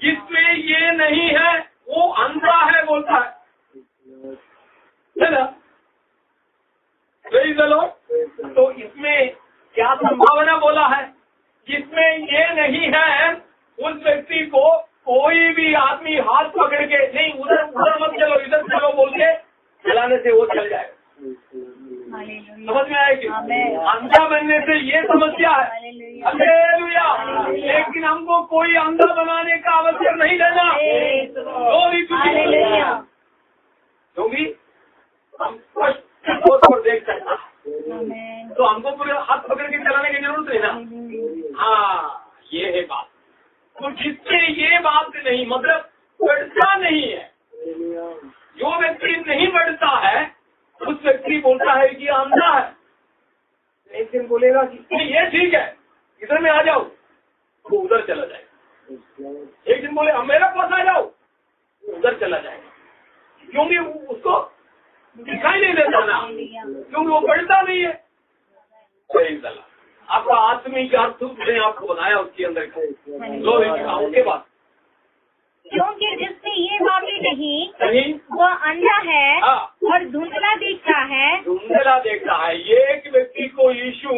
जिसमें ये नहीं है वो अंधा है बोलता है ना। तो इसमें क्या संभावना बोला है? जिसमें ये नहीं है उस व्यक्ति को कोई भी आदमी हाथ पकड़ के नहीं, उधर उधर मत चलो, इधर चलो बोल के चलाने से वो चल जाएगा। समझ में आएगी? अंधा बनने से ये समस्या है। हालेलुया। लेकिन हमको कोई अंधा बनाने का अवसर नहीं देना, क्योंकि हम स्पष्ट तौर पर देख सकते हैं, तो हमको पूरे हाथ पकड़ के चलाने की जरूरत नहीं ना। हाँ, ये है बात। तो जिससे ये बात नहीं, मतलब बढ़ता नहीं है, जो व्यक्ति नहीं बढ़ता है उस व्यक्ति बोलता है कि अंधा है। एक दिन बोलेगा कि ये ठीक है, इधर में आ जाओ, वो उधर चला जाएगा। एक दिन बोले अब मेरे पास आ जाओ, उधर चला जाएगा, क्योंकि उसको दिखाई नहीं देता ना, क्योंकि वो बढ़ता नहीं है। आपका आत्मिक अर्थ ने आपको बनाया उसके अंदर उसके बाद, क्योंकि जिसमें ये बातें नहीं वो अंधा है और धुंधला देखता है। धुंधला देखता है। ये एक व्यक्ति को यीशु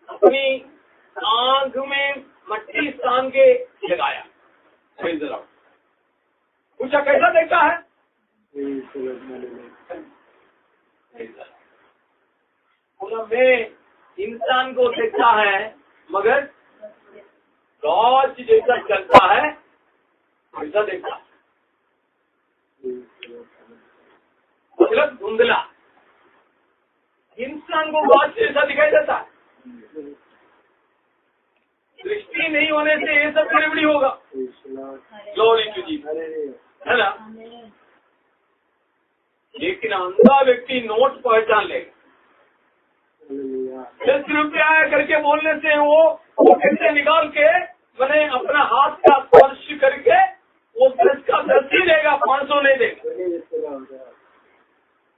अपनी आंख में मट्टी स्थान के लगाया, पूछा कैसा देखता है? में इंसान को देखता है मगर टॉर्च जैसा चलता है ऐसा देखता, मतलब धुंधला। इंसान को टॉर्च जैसा दिखाई देता है। दृष्टि नहीं होने से ये सब गड़बड़ी होगा। ग्लोरी टू जीसस, है ना। लेकिन अंधा व्यक्ति नोट पहचान लेगा। 10 रुपया करके बोलने से वो कैसे निकाल के मैंने अपना हाथ का स्पर्श करके वो 10 का 10 ही देगा, 500 नहीं देगा।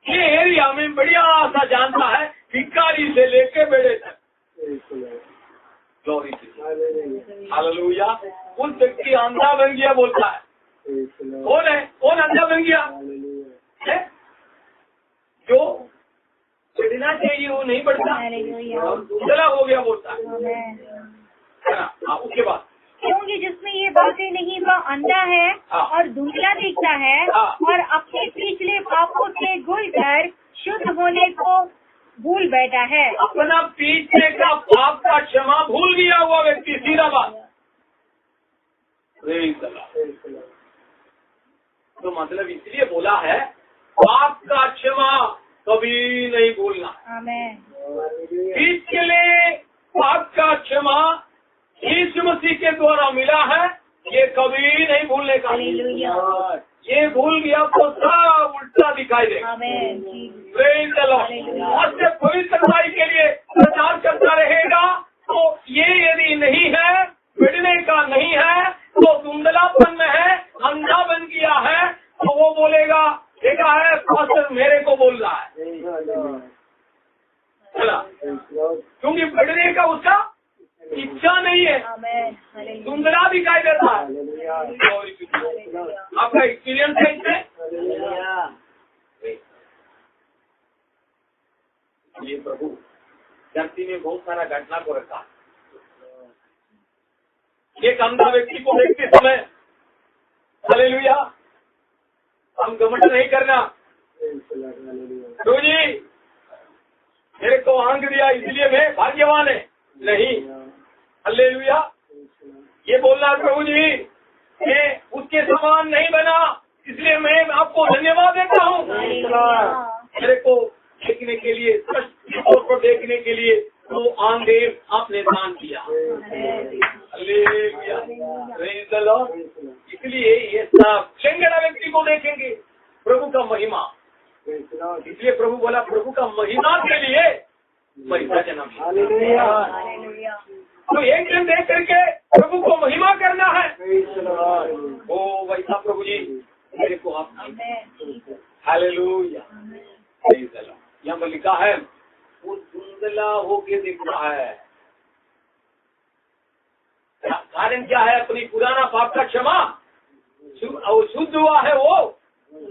ये एरिया में बढ़िया सा जानता है, भिखारी से लेके बेड़े तक। हालेलुया। उस व्यक्ति अंधा बन गया बोलता है। कौन है? कौन अंधा बन गया? जो बढ़ना चाहिए वो नहीं बढ़ता, धुंधला हो गया बोलता है ना। उसके बाद क्योंकि जिसमें ये बातें नहीं वह अंधा है और धुंधला दिखता है और अपने पिछले पापों से घुलकर शुद्ध होने को भूल बैठा है। अपना पीछे का पाप का क्षमा भूल गया हुआ व्यक्ति, सीधा बात। तो मतलब इसलिए बोला है पाप का क्षमा कभी नहीं भूलना। पिछले पाप का क्षमा यीशु मसीह के द्वारा मिला है, ये कभी नहीं भूलने का। ये भूल गया तो सब उल्टा दिखाई देगा। आज से पवित्रताई के लिए प्रचार करता रहेगा तो ये यदि नहीं है, बिड़ने का नहीं है, तो धुंधलापन में है, अंधा बन गया है, तो वो बोलेगा देखा है पास्टर मेरे को बोल रहा है। क्योंकि बढ़ने का उसका इच्छा नहीं है। आमेन, हालेलुया, धुंधला दिखाई देता है। आपका एक्सपीरियंस है इससे? ये प्रभु धरती में बहुत सारा घटना को रखा है। एक अंधा व्यक्ति को देखते समय, हालेलुया, हम घमंड नहीं करना। प्रभु जी मेरे को आंख दिया इसलिए मैं भाग्यवान है, नहीं, हालेलुया। ये बोलना प्रभु जी मैं उसके समान नहीं बना इसलिए मैं आपको धन्यवाद देता हूँ। मेरे को देखने के लिए, तौर पर देखने के लिए वो आंधेर आपने दान किया। Hallelujah, praise the Lord. इसलिए ये सब चंगड़ा व्यक्ति को देखेंगे प्रभु का महिमा। इसलिए प्रभु बोला प्रभु का महिमा के लिए महिमा जन्म। तो एक दिन देख करके प्रभु को महिमा करना है। ओ वैसा प्रभु जी मेरे को आप, हालेलुया, प्रेज़ द लॉर्ड। यहाँ पर लिखा है वो धुंधला होके दिखता है। कारण क्या है? अपनी पुराना पाप का क्षमा और शुद्ध हुआ है, वो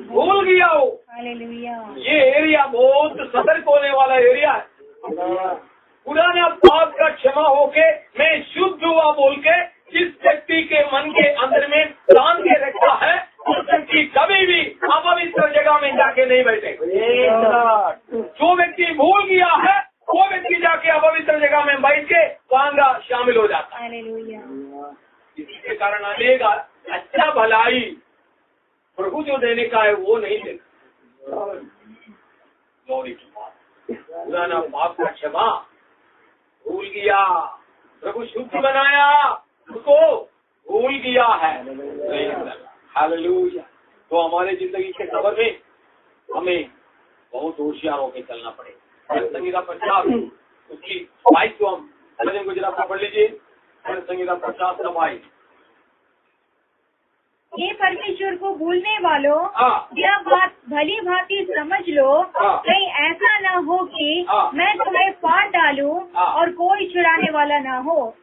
भूल गया वो। हालेलुया, ये एरिया बहुत सतर्क होने वाला एरिया है। पुराना पाप का क्षमा होके मैं शुद्ध हुआ बोल के जिस व्यक्ति के मन के अंदर में बांध के रखा है उस व्यक्ति कभी भी अपवित्र जगह में जाके नहीं बैठे। जो व्यक्ति भूल गया है वो व्यक्ति जाके अपवित्र जगह में बैठ के वहां शामिल हो जाता है। हालेलुया, इसी के कारण अनेक अच्छा भलाई प्रभु जो देने का है वो नहीं देता। गौरी की बात, पुराना पाप का क्षमा भूल गया, प्रभु शुद्ध बनाया, उसको भूल गया है। हालेलुया। तो हमारे जिंदगी के सफर में हमें बहुत होशियार होकर चलना पड़ेगा। संगीता 50 उसकी 22 को हम भजन गुजरात में पढ़ लीजिए। संगीता 50 का 22। हे परमेश्वर को भूलने वालों, यह बात भली भांति समझ लो, कहीं ऐसा न हो कि मैं तुम्हें फाड़ डालूं और कोई छुड़ाने वाला न हो।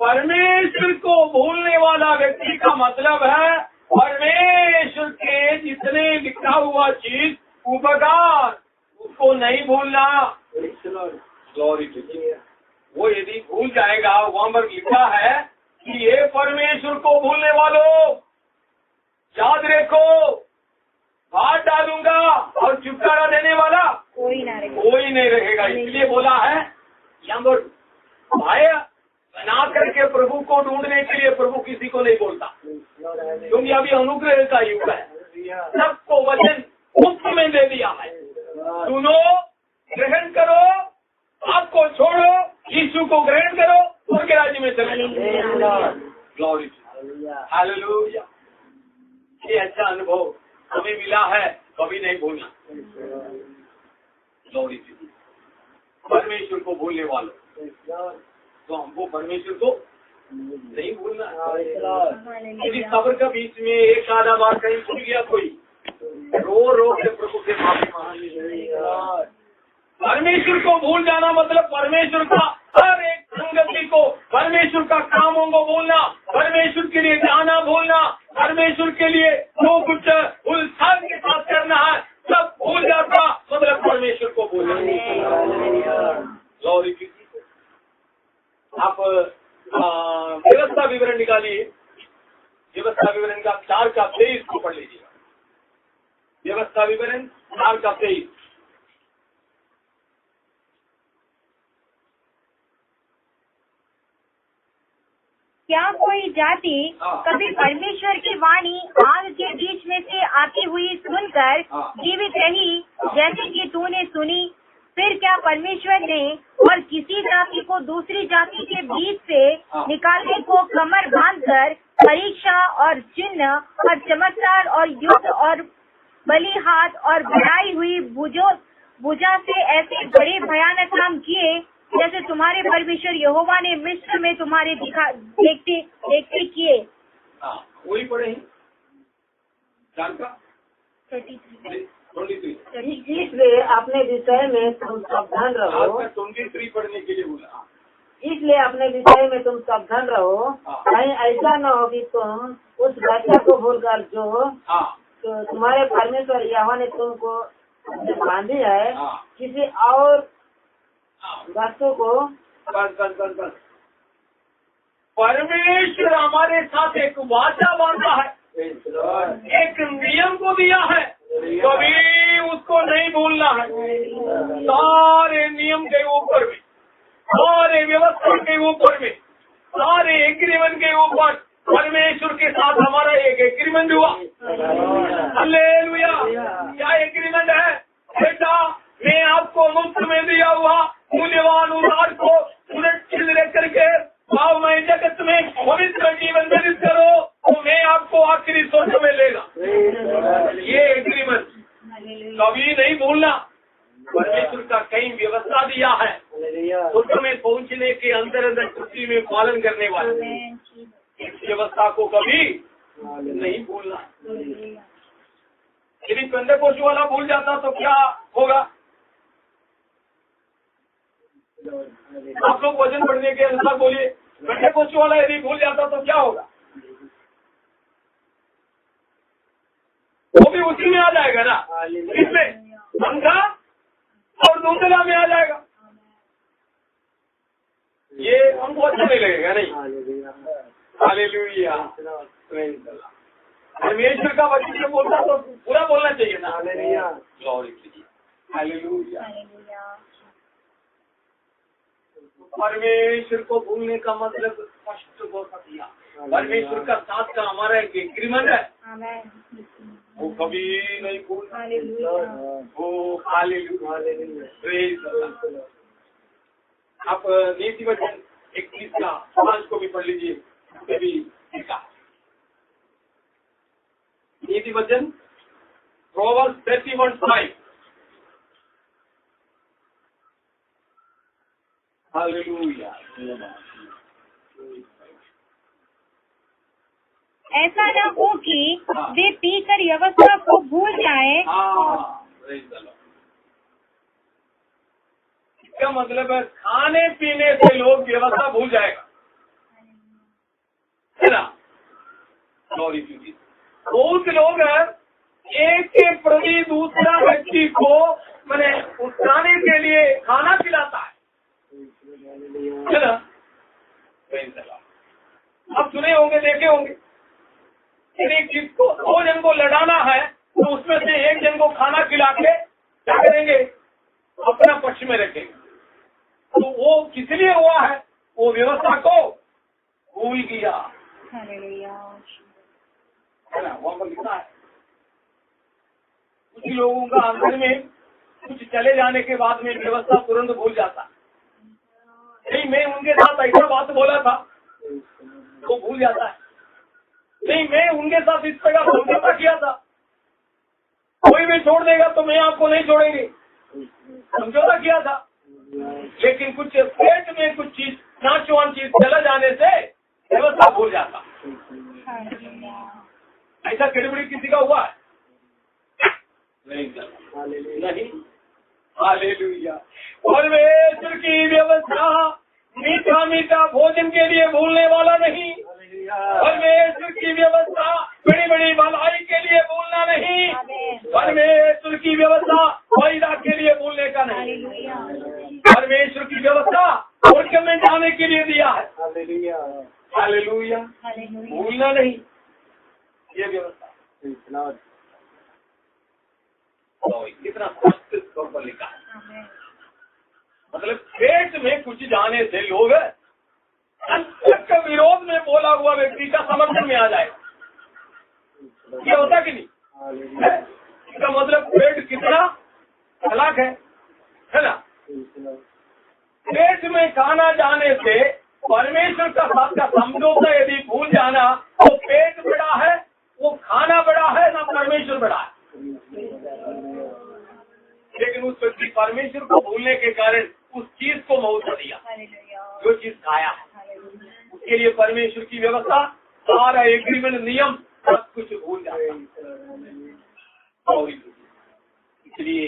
परमेश्वर को भूलने वाला व्यक्ति का मतलब है परमेश्वर के जितने लिखा हुआ चीज उपकार उसको नहीं भूलना। Glory to God. वो यदि भूल जाएगा, वहां पर लिखा है कि ये परमेश्वर को भूलने वालों याद रखो, फाड़ डालूंगा और छुटकारा देने वाला कोई नहीं रहेगा। इसलिए बोला है यहाँ पर भाई बना करके प्रभु को ढूंढने के लिए प्रभु किसी को नहीं बोलता, क्योंकि अभी अनुग्रह का युग है। सबको वचन मुफ्त में दे दिया है। सुनो, ग्रहण करो, आपको छोड़ो, यीशु को ग्रहण करो, उनके राज्य में चले। Glory, hallelujah. ये अच्छा अनुभव हमें मिला है, कभी नहीं भूलना। ग्लोरी, परमेश्वर को भूलने वालों, तो हमको परमेश्वर को नहीं भूलना। यदि सब्र का बीच में एक आधा बार कहीं भूल गया कोई, रो के प्रभु के माफी मांगनी। परमेश्वर को भूल जाना मतलब परमेश्वर का हर एक संगति को, परमेश्वर का कामों को भूलना, परमेश्वर के लिए जाना भूलना, परमेश्वर के लिए जो कुछ उत्साह के साथ करना है सब भूल जाता, मतलब परमेश्वर को भूलना। आप व्यवस्था विवरण निकालिए। व्यवस्था विवरण का 4 का 23 को पढ़ लीजिएगा। व्यवस्था विवरण 4 का 23। क्या कोई जाति कभी परमेश्वर की वाणी आग के बीच में से आती हुई सुनकर जीवित रही जैसे कि तूने सुनी? फिर क्या परमेश्वर ने और किसी जाति को दूसरी जाति के बीच से निकालने को कमर बांधकर परीक्षा और चिन्ह और चमत्कार और युद्ध और बलि हाथ और बढ़ाई हुई भुजा से ऐसे बड़े भयानक काम किए जैसे तुम्हारे परमेश्वर यहोवा ने मिस्र में तुम्हारे देखते किए? वही पढ़े हैं। इसलिए अपने विषय में तुम सावधान रहो। 23 पढ़ने के लिए बोला। इसलिए अपने विषय में तुम सावधान रहो, कहीं ऐसा न हो कि तुम उस वाचा को भूलकर जो तो तुम्हारे परमेश्वर यहोवा ने तुमको बांधी है किसी और वस्तु को। बस परमेश्वर हमारे साथ एक वाचा बांधा है, एक नियम को दिया है, कभी उसको नहीं भूलना है। सारे नियम के ऊपर में, सारे व्यवस्था के ऊपर में, सारे एग्रीमेंट के ऊपर परमेश्वर के साथ हमारा एक एग्रीमेंट हुआ। हालेलुया। क्या एग्रीमेंट है? बेटा, मैं आपको मुफ्त में दिया हुआ मूल्यवान उधार को सुरक्षित रख करके भावमय जगत में पवित्र जीवन व्यतीत करो तो मैं आपको आखिरी स्वर्ग में लेगा। ये एग्रीमेंट कभी नहीं भूलना। परमेश्वर का कई व्यवस्था दिया है स्वर्ग में पहुंचने के अंदर छुट्टी में पालन करने वाले, इस व्यवस्था को कभी नहीं भूलना। यदि पेंटेकोस्ट वाला भूल जाता तो क्या होगा? आप लोग वजन बढ़ने के अनुसार बोलिए। पेंटेकोस्ट वाला यदि भूल जाता तो क्या होगा? वो भी उसी में आ जाएगा ना, इसमें अंधा और दूसरा में आ जाएगा। ये हमको अच्छा नहीं लगेगा, नहीं। हालेलुया। परमेश्वर का वचन जो बोलता तो पूरा बोलना चाहिए ना। हालेलुया। परमेश्वर को भूलने का मतलब कष्ट बहुत दिया। परमेश्वर का साथ का हमारा एक एग्रीमेंट है, वो कभी नहीं भूलना। वो हालेलुया। आप नीति वचन 21 का 5 को भी पढ़ लीजिए। कभी नीति वचन प्रोवर्ब्स 31:5। हालेलुया। ऐसा न हो कि वे पीकर व्यवस्था को भूल जाए। इसका मतलब है खाने पीने से लोग व्यवस्था भूल जाएगा, है ना। बहुत लोग हैं एक के प्रति दूसरा व्यक्ति को मैंने उठाने के लिए खाना खिलाता है ना। आप सुने होंगे, देखे होंगे, एक चीज को 2 जन को लड़ाना है तो उसमें से एक जन को खाना खिला के क्या करेंगे? अपना पक्ष में रखेंगे। तो वो किस लिए हुआ है? वो व्यवस्था को भूल गया, है ना। वहाँ पर लिखा है कुछ लोगों का अंदर में कुछ चले जाने के बाद में व्यवस्था तुरंत भूल जाता। नहीं, मैं उनके साथ ऐसा बात बोला था तो भूल जाता है। नहीं, मैं उनके साथ इस प्रकार समझौता किया था। कोई भी छोड़ देगा तो मैं आपको नहीं छोड़ेंगे, समझौता किया था। लेकिन कुछ पेट में कुछ चीज नाचवान चीज चला जाने से व्यवस्था भूल जाता। ऐसा गड़बड़ी किसी का हुआ है? नहीं। हालेलुया। परमेश्वर की व्यवस्था मीठा मीठा भोजन के लिए भूलने वाला नहीं। परमेश्वर की व्यवस्था बड़ी बड़ी भलाई के लिए भूलना नहीं। परमेश्वर की व्यवस्था फायदा के लिए भूलने का नहीं। परमेश्वर की व्यवस्था स्वर्ग में जाने के लिए दिया है। हालेलुया। भूलना नहीं ये व्यवस्था। कितना स्पष्ट तौर पर लिखा है। मतलब पेट में कुछ जाने से लोग के विरोध में बोला हुआ व्यक्ति का समर्थन में आ जाएगा। ये होता कि नहीं? इसका मतलब पेट कितना चालाक है ना। पेट में खाना जाने से परमेश्वर का साथ का समझौता यदि भूल जाना तो पेट बड़ा है, वो खाना बड़ा है ना परमेश्वर बड़ा है। लेकिन उस व्यक्ति परमेश्वर को भूलने के कारण उस चीज को महत्व दिया, जो चीज खाया है। उसके लिए परमेश्वर की व्यवस्था, सारा एग्रीमेंट, नियम सब कुछ भूल जाता। इसलिए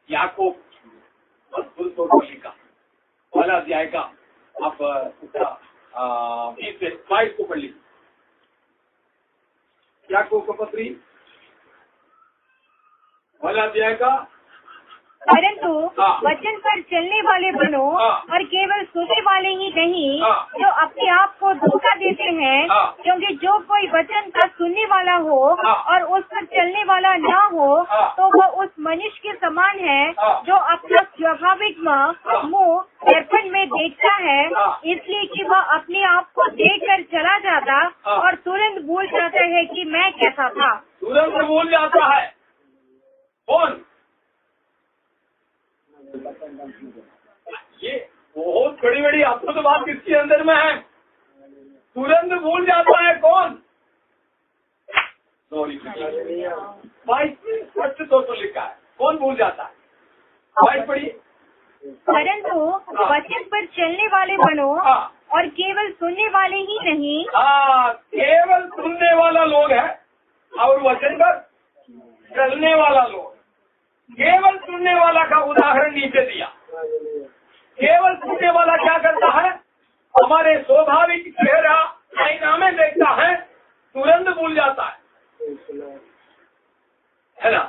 याकूब अद्भुत तौर पर लिखा पहला अध्याय का आप उसका 20 से 22 को पढ़ लीजिए। याकूब का पत्री पहला अध्याय का परंतु वचन पर चलने वाले बनो और केवल सुनने वाले ही नहीं जो अपने आप को धोखा देते हैं, क्योंकि जो कोई वचन का सुनने वाला हो और उस पर चलने वाला न हो तो वह उस मनुष्य के समान है जो अपना स्वाभाविक मुंह दर्पण में देखता है, इसलिए कि वह अपने आप को देख कर चला जाता और तुरंत भूल जाता है कि मैं कैसा था। तुरंत भूल जाता है। कौन? ये बहुत बड़ी बड़ी अद्भुत बात किसके अंदर में है? तुरंत भूल जाता है। कौन? सॉरी, 22 स्पष्ट तौर पर लिखा है। कौन भूल जाता है? 22 पढ़िए। परंतु वचन पर चलने वाले बनो और केवल सुनने वाले ही नहीं। केवल सुनने वाला लोग है और वचन पर चलने वाला लोग। केवल सुनने वाला का उदाहरण नीचे दिया। केवल सुनने वाला क्या करता है? हमारे स्वाभाविक चेहरा आईना में देखता है, तुरंत भूल जाता है ना।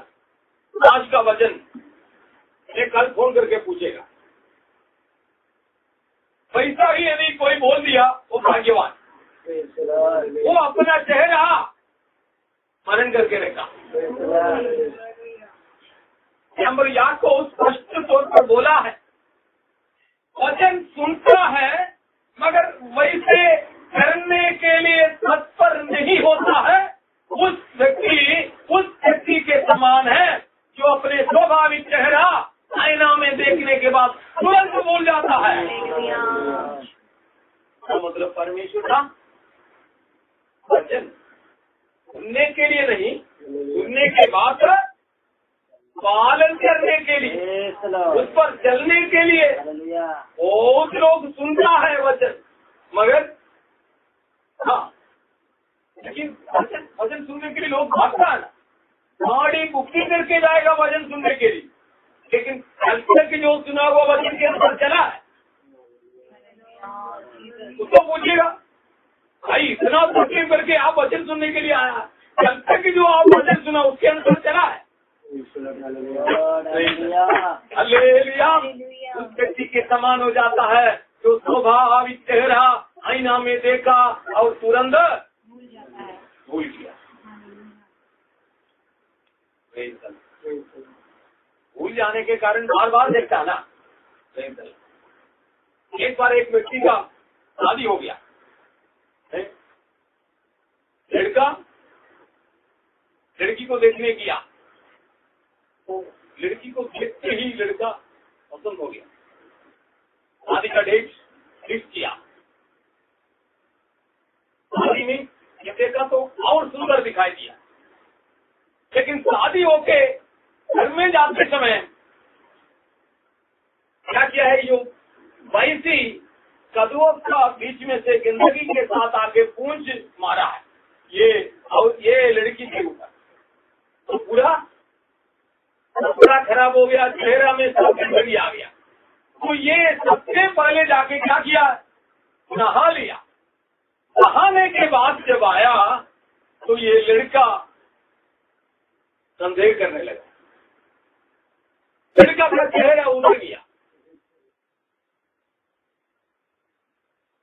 आज का वचन एक कल फोन करके पूछेगा, पैसा ही यदि कोई बोल दिया वो भाग्यवान, वो अपना चेहरा स्मरण करके रखा। नंबर याकूब स्पष्ट तौर पर बोला है, वचन सुनता है मगर वैसे करने के लिए तत्पर नहीं होता है। उस व्यक्ति के समान है जो अपने स्वाभाविक चेहरा आईना में देखने के बाद तुरंत भूल जाता है। तो मतलब परमेश्वर का वचन सुनने के लिए नहीं, सुनने के बाद पालन करने के लिए, उस पर चलने के लिए। बहुत लोग सुनता है वचन मगर लेकिन वचन सुनने के लिए लोग भागता है ना। गाड़ी बुकिंग करके जाएगा वचन सुनने के लिए, लेकिन कल्चर की जो सुना हुआ वचन के अंदर चला है उसको पूछिएगा, भाई इतना तकलीफ करके आप वचन सुनने के लिए आया, कल्चर की जो आप वचन सुना उसके अंदर चला है। हालेलुया। उस व्यक्ति के समान हो जाता है जो स्वाभाविक चेहरा आईना में देखा और तुरंत भूल गया। भूल जाने के कारण बार बार देखता है ना। एक बार एक व्यक्ति का शादी हो गया, लड़का लड़की को देखने गया तो लड़की को देखते ही लड़का पसंद हो गया। शादी का डेट फिक्स किया। शादी में ये देखा तो और सुंदर दिखाई दिया, लेकिन शादी होके घर में जाते समय क्या किया है, यो वैसी कदुओं का बीच में से गंदगी के साथ आके पूंछ मारा है ये लड़की के ऊपर। तो पूरा खराब हो गया, चेहरा में सब गंदगी आ गया। तो ये सबसे पहले जाके क्या किया, नहा लिया। नहाने के बाद जब आया तो ये लड़का संदेह करने लगा। लड़का का चेहरा उतर गया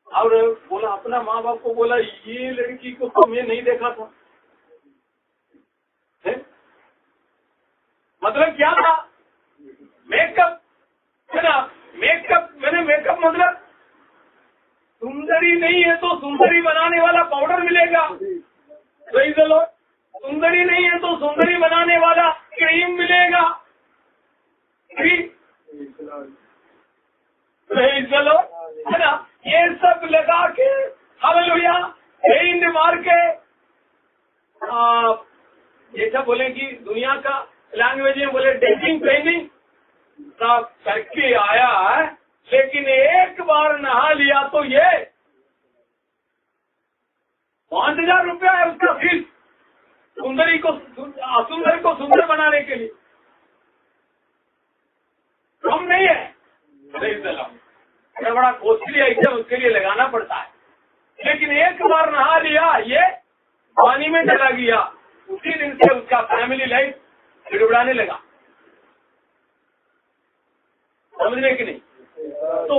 और बोला, अपना माँ बाप को बोला, ये लड़की को तो मैं नहीं देखा था। मतलब क्या था, मेकअप है ना। मेकअप मतलब सुंदरी नहीं है तो सुंदरी बनाने वाला पाउडर मिलेगा, सही चलो। सुंदरी नहीं है तो सुंदरी बनाने वाला क्रीम मिलेगा, सही चलो, है ना। ये सब लगा के हालेलुया पेंट मार के जैसा बोले कि दुनिया का लैंग्वेज में बोले डेटिंग पेंटिंग सब करके आया है, लेकिन एक बार नहा लिया तो ये 5,000 रुपया है उसका फीस, सुंदरी को असुंदर को सुंदर बनाने के लिए। कम नहीं है, बड़ा कॉस्टली आइटम उसके लिए लगाना पड़ता है। लेकिन एक बार नहा लिया, ये पानी में चला गया, उसी दिन से उसका फैमिली लाइफ बिगड़ाने लगा। समझने की नहीं? तो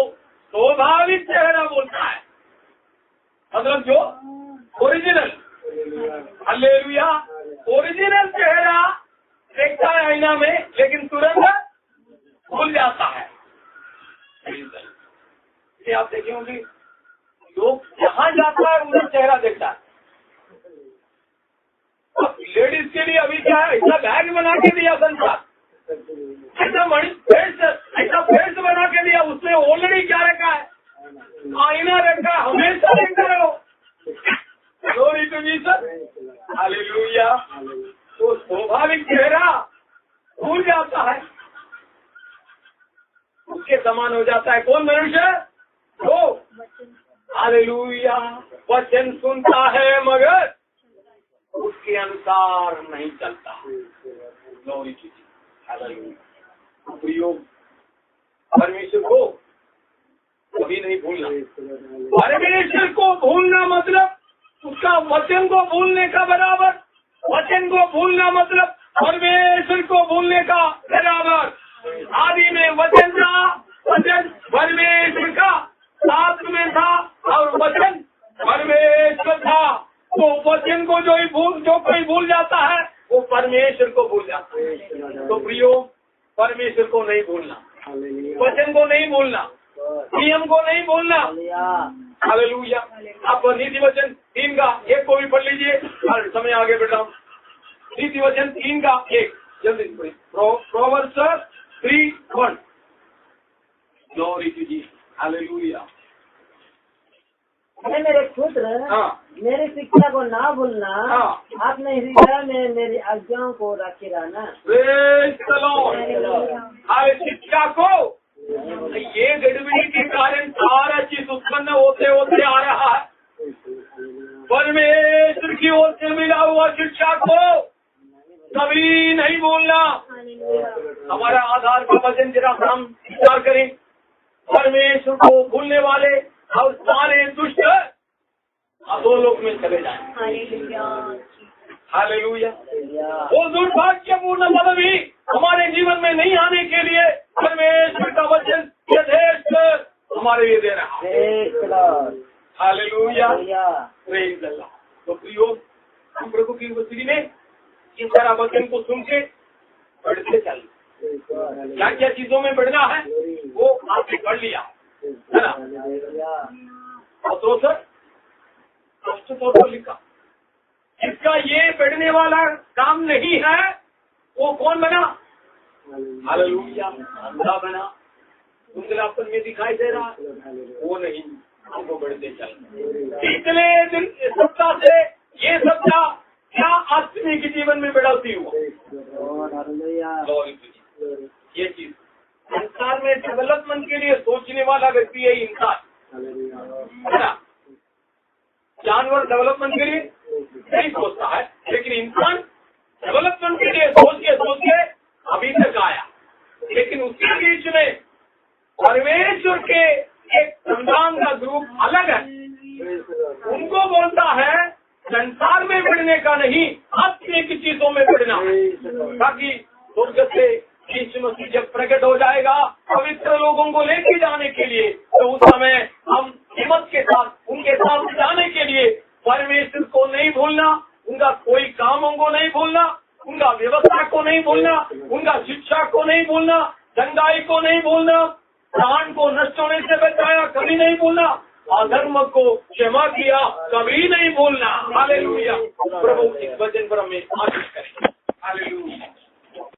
स्वाभाविक चेहरा बोलता है, मतलब जो ओरिजिनल, हालेलुया, ओरिजिनल चेहरा देखता है आईना में, लेकिन तुरंत भूल जाता है। ये आप देखे होंगे, लोग जहाँ जाता है उधर चेहरा देखता है। अब लेडीज के लिए अभी क्या है, ऐसा बैग बना के दिया संसार, ऐसा ऐसा फेस बना के दिया, उसमें ऑलरेडी क्या रखा है, आईना रखा है, हमेशा देखते रहो। Glory to Jesus, hallelujah. तो स्वाभाविक चेहरा भूल जाता है, उसके समान हो जाता है। कौन मनुष्य? तो हालेलुया, वचन सुनता है मगर उसके अनुसार नहीं चलता। Glory to Jesus, hallelujah. प्रयोग परमेश्वर को कभी नहीं भूलना। परमेश्वर को भूलना मतलब उसका वचन को भूलने का बराबर। वचन को भूलना मतलब परमेश्वर को भूलने का बराबर। आदि में वचन था, वचन परमेश्वर का साथ में था और वचन परमेश्वर था। तो वचन को जो कोई भूल जाता है वो परमेश्वर को भूल जाता है। तो प्रियो, परमेश्वर को नहीं भूलना, वचन को नहीं भूलना, नियम को नहीं भूलना। हालेलुया। आप नीति वचन 3 का 1 को भी पढ़ लीजिए, समय आगे बढ़ रहा हूँ। नीति वचन 3 का 1 जल्दी पढ़िए। Proverbs 3:1। Glory to Jesus, hallelujah. मेरे पुत्र, हाँ, मेरी शिक्षा को ना भूलना, हाँ, आपने हृदय में मेरी आज्ञाओं को रखे रहना। शिक्षा को, ये गड़बड़ी के कारण सारा चीज उत्पन्न होते होते आ रहा है। परमेश्वर की ओर से मिला हुआ शिक्षा को कभी नहीं भूलना। हमारा आधार का वचन जरा हम विचार करें। परमेश्वर को भूलने वाले और सारे दुष्ट अधोलोक में चले जाएं। हालेलुया। वो दुर्भाग्यपूर्ण पदवी हमारे जीवन में नहीं आने के लिए परमेश्वर का वचन यथेष्ट हमारे लिए दे रहा है। हालेलुया। Praise the Lord. तो प्रियो, हम प्रभु की उपस्थिति में इस तरह वचन को सुन के बढ़ते चलिए। क्या क्या चीजों में बढ़ना है वो आपने पढ़ लिया है ना। और तो सर स्पष्ट तौर पर लिखा, इसका ये बढ़ने वाला काम नहीं है, वो कौन बना? हालेलुया। अंधा बना, धुंधलापन में दिखाई दे रहा, वो नहीं, हमको बढ़ते चल। पिछले दिन सप्ताह से ये सप्ताह क्या आत्मिक जीवन में बढ़ाती हुआ ये चीज संसार में डेवलपमेंट के लिए सोचने वाला व्यक्ति है इंसान, है ना। जानवर डेवलपमेंट के लिए नहीं सोचता है, लेकिन इंसान डेवलपमेंट के लिए सोच के अभी तक आया। लेकिन उसके बीच में परमेश्वर के एक संतान का ग्रुप अलग है, उनको बोलता है संसार में बढ़ने का नहीं, आत्मिक चीजों में बढ़ना है, ताकि स्वर्ग से यीशु मसीह जब प्रकट हो जाएगा पवित्र लोगों को लेके जाने के लिए, तो उस समय हम हिम्मत के साथ उनके साथ जाने के लिए परमेश्वर को नहीं भूलना, उनका कोई कामों को नहीं भूलना, उनका व्यवस्था को नहीं भूलना, उनका शिक्षा को नहीं भूलना, दंगाई को नहीं भूलना, प्राण को नष्ट होने से बचाया कभी नहीं भूलना, अधर्म को क्षमा किया कभी नहीं भूलना। हालेलुया। प्रभु इस वचन पर हमें आशीष करें। हालेलुया।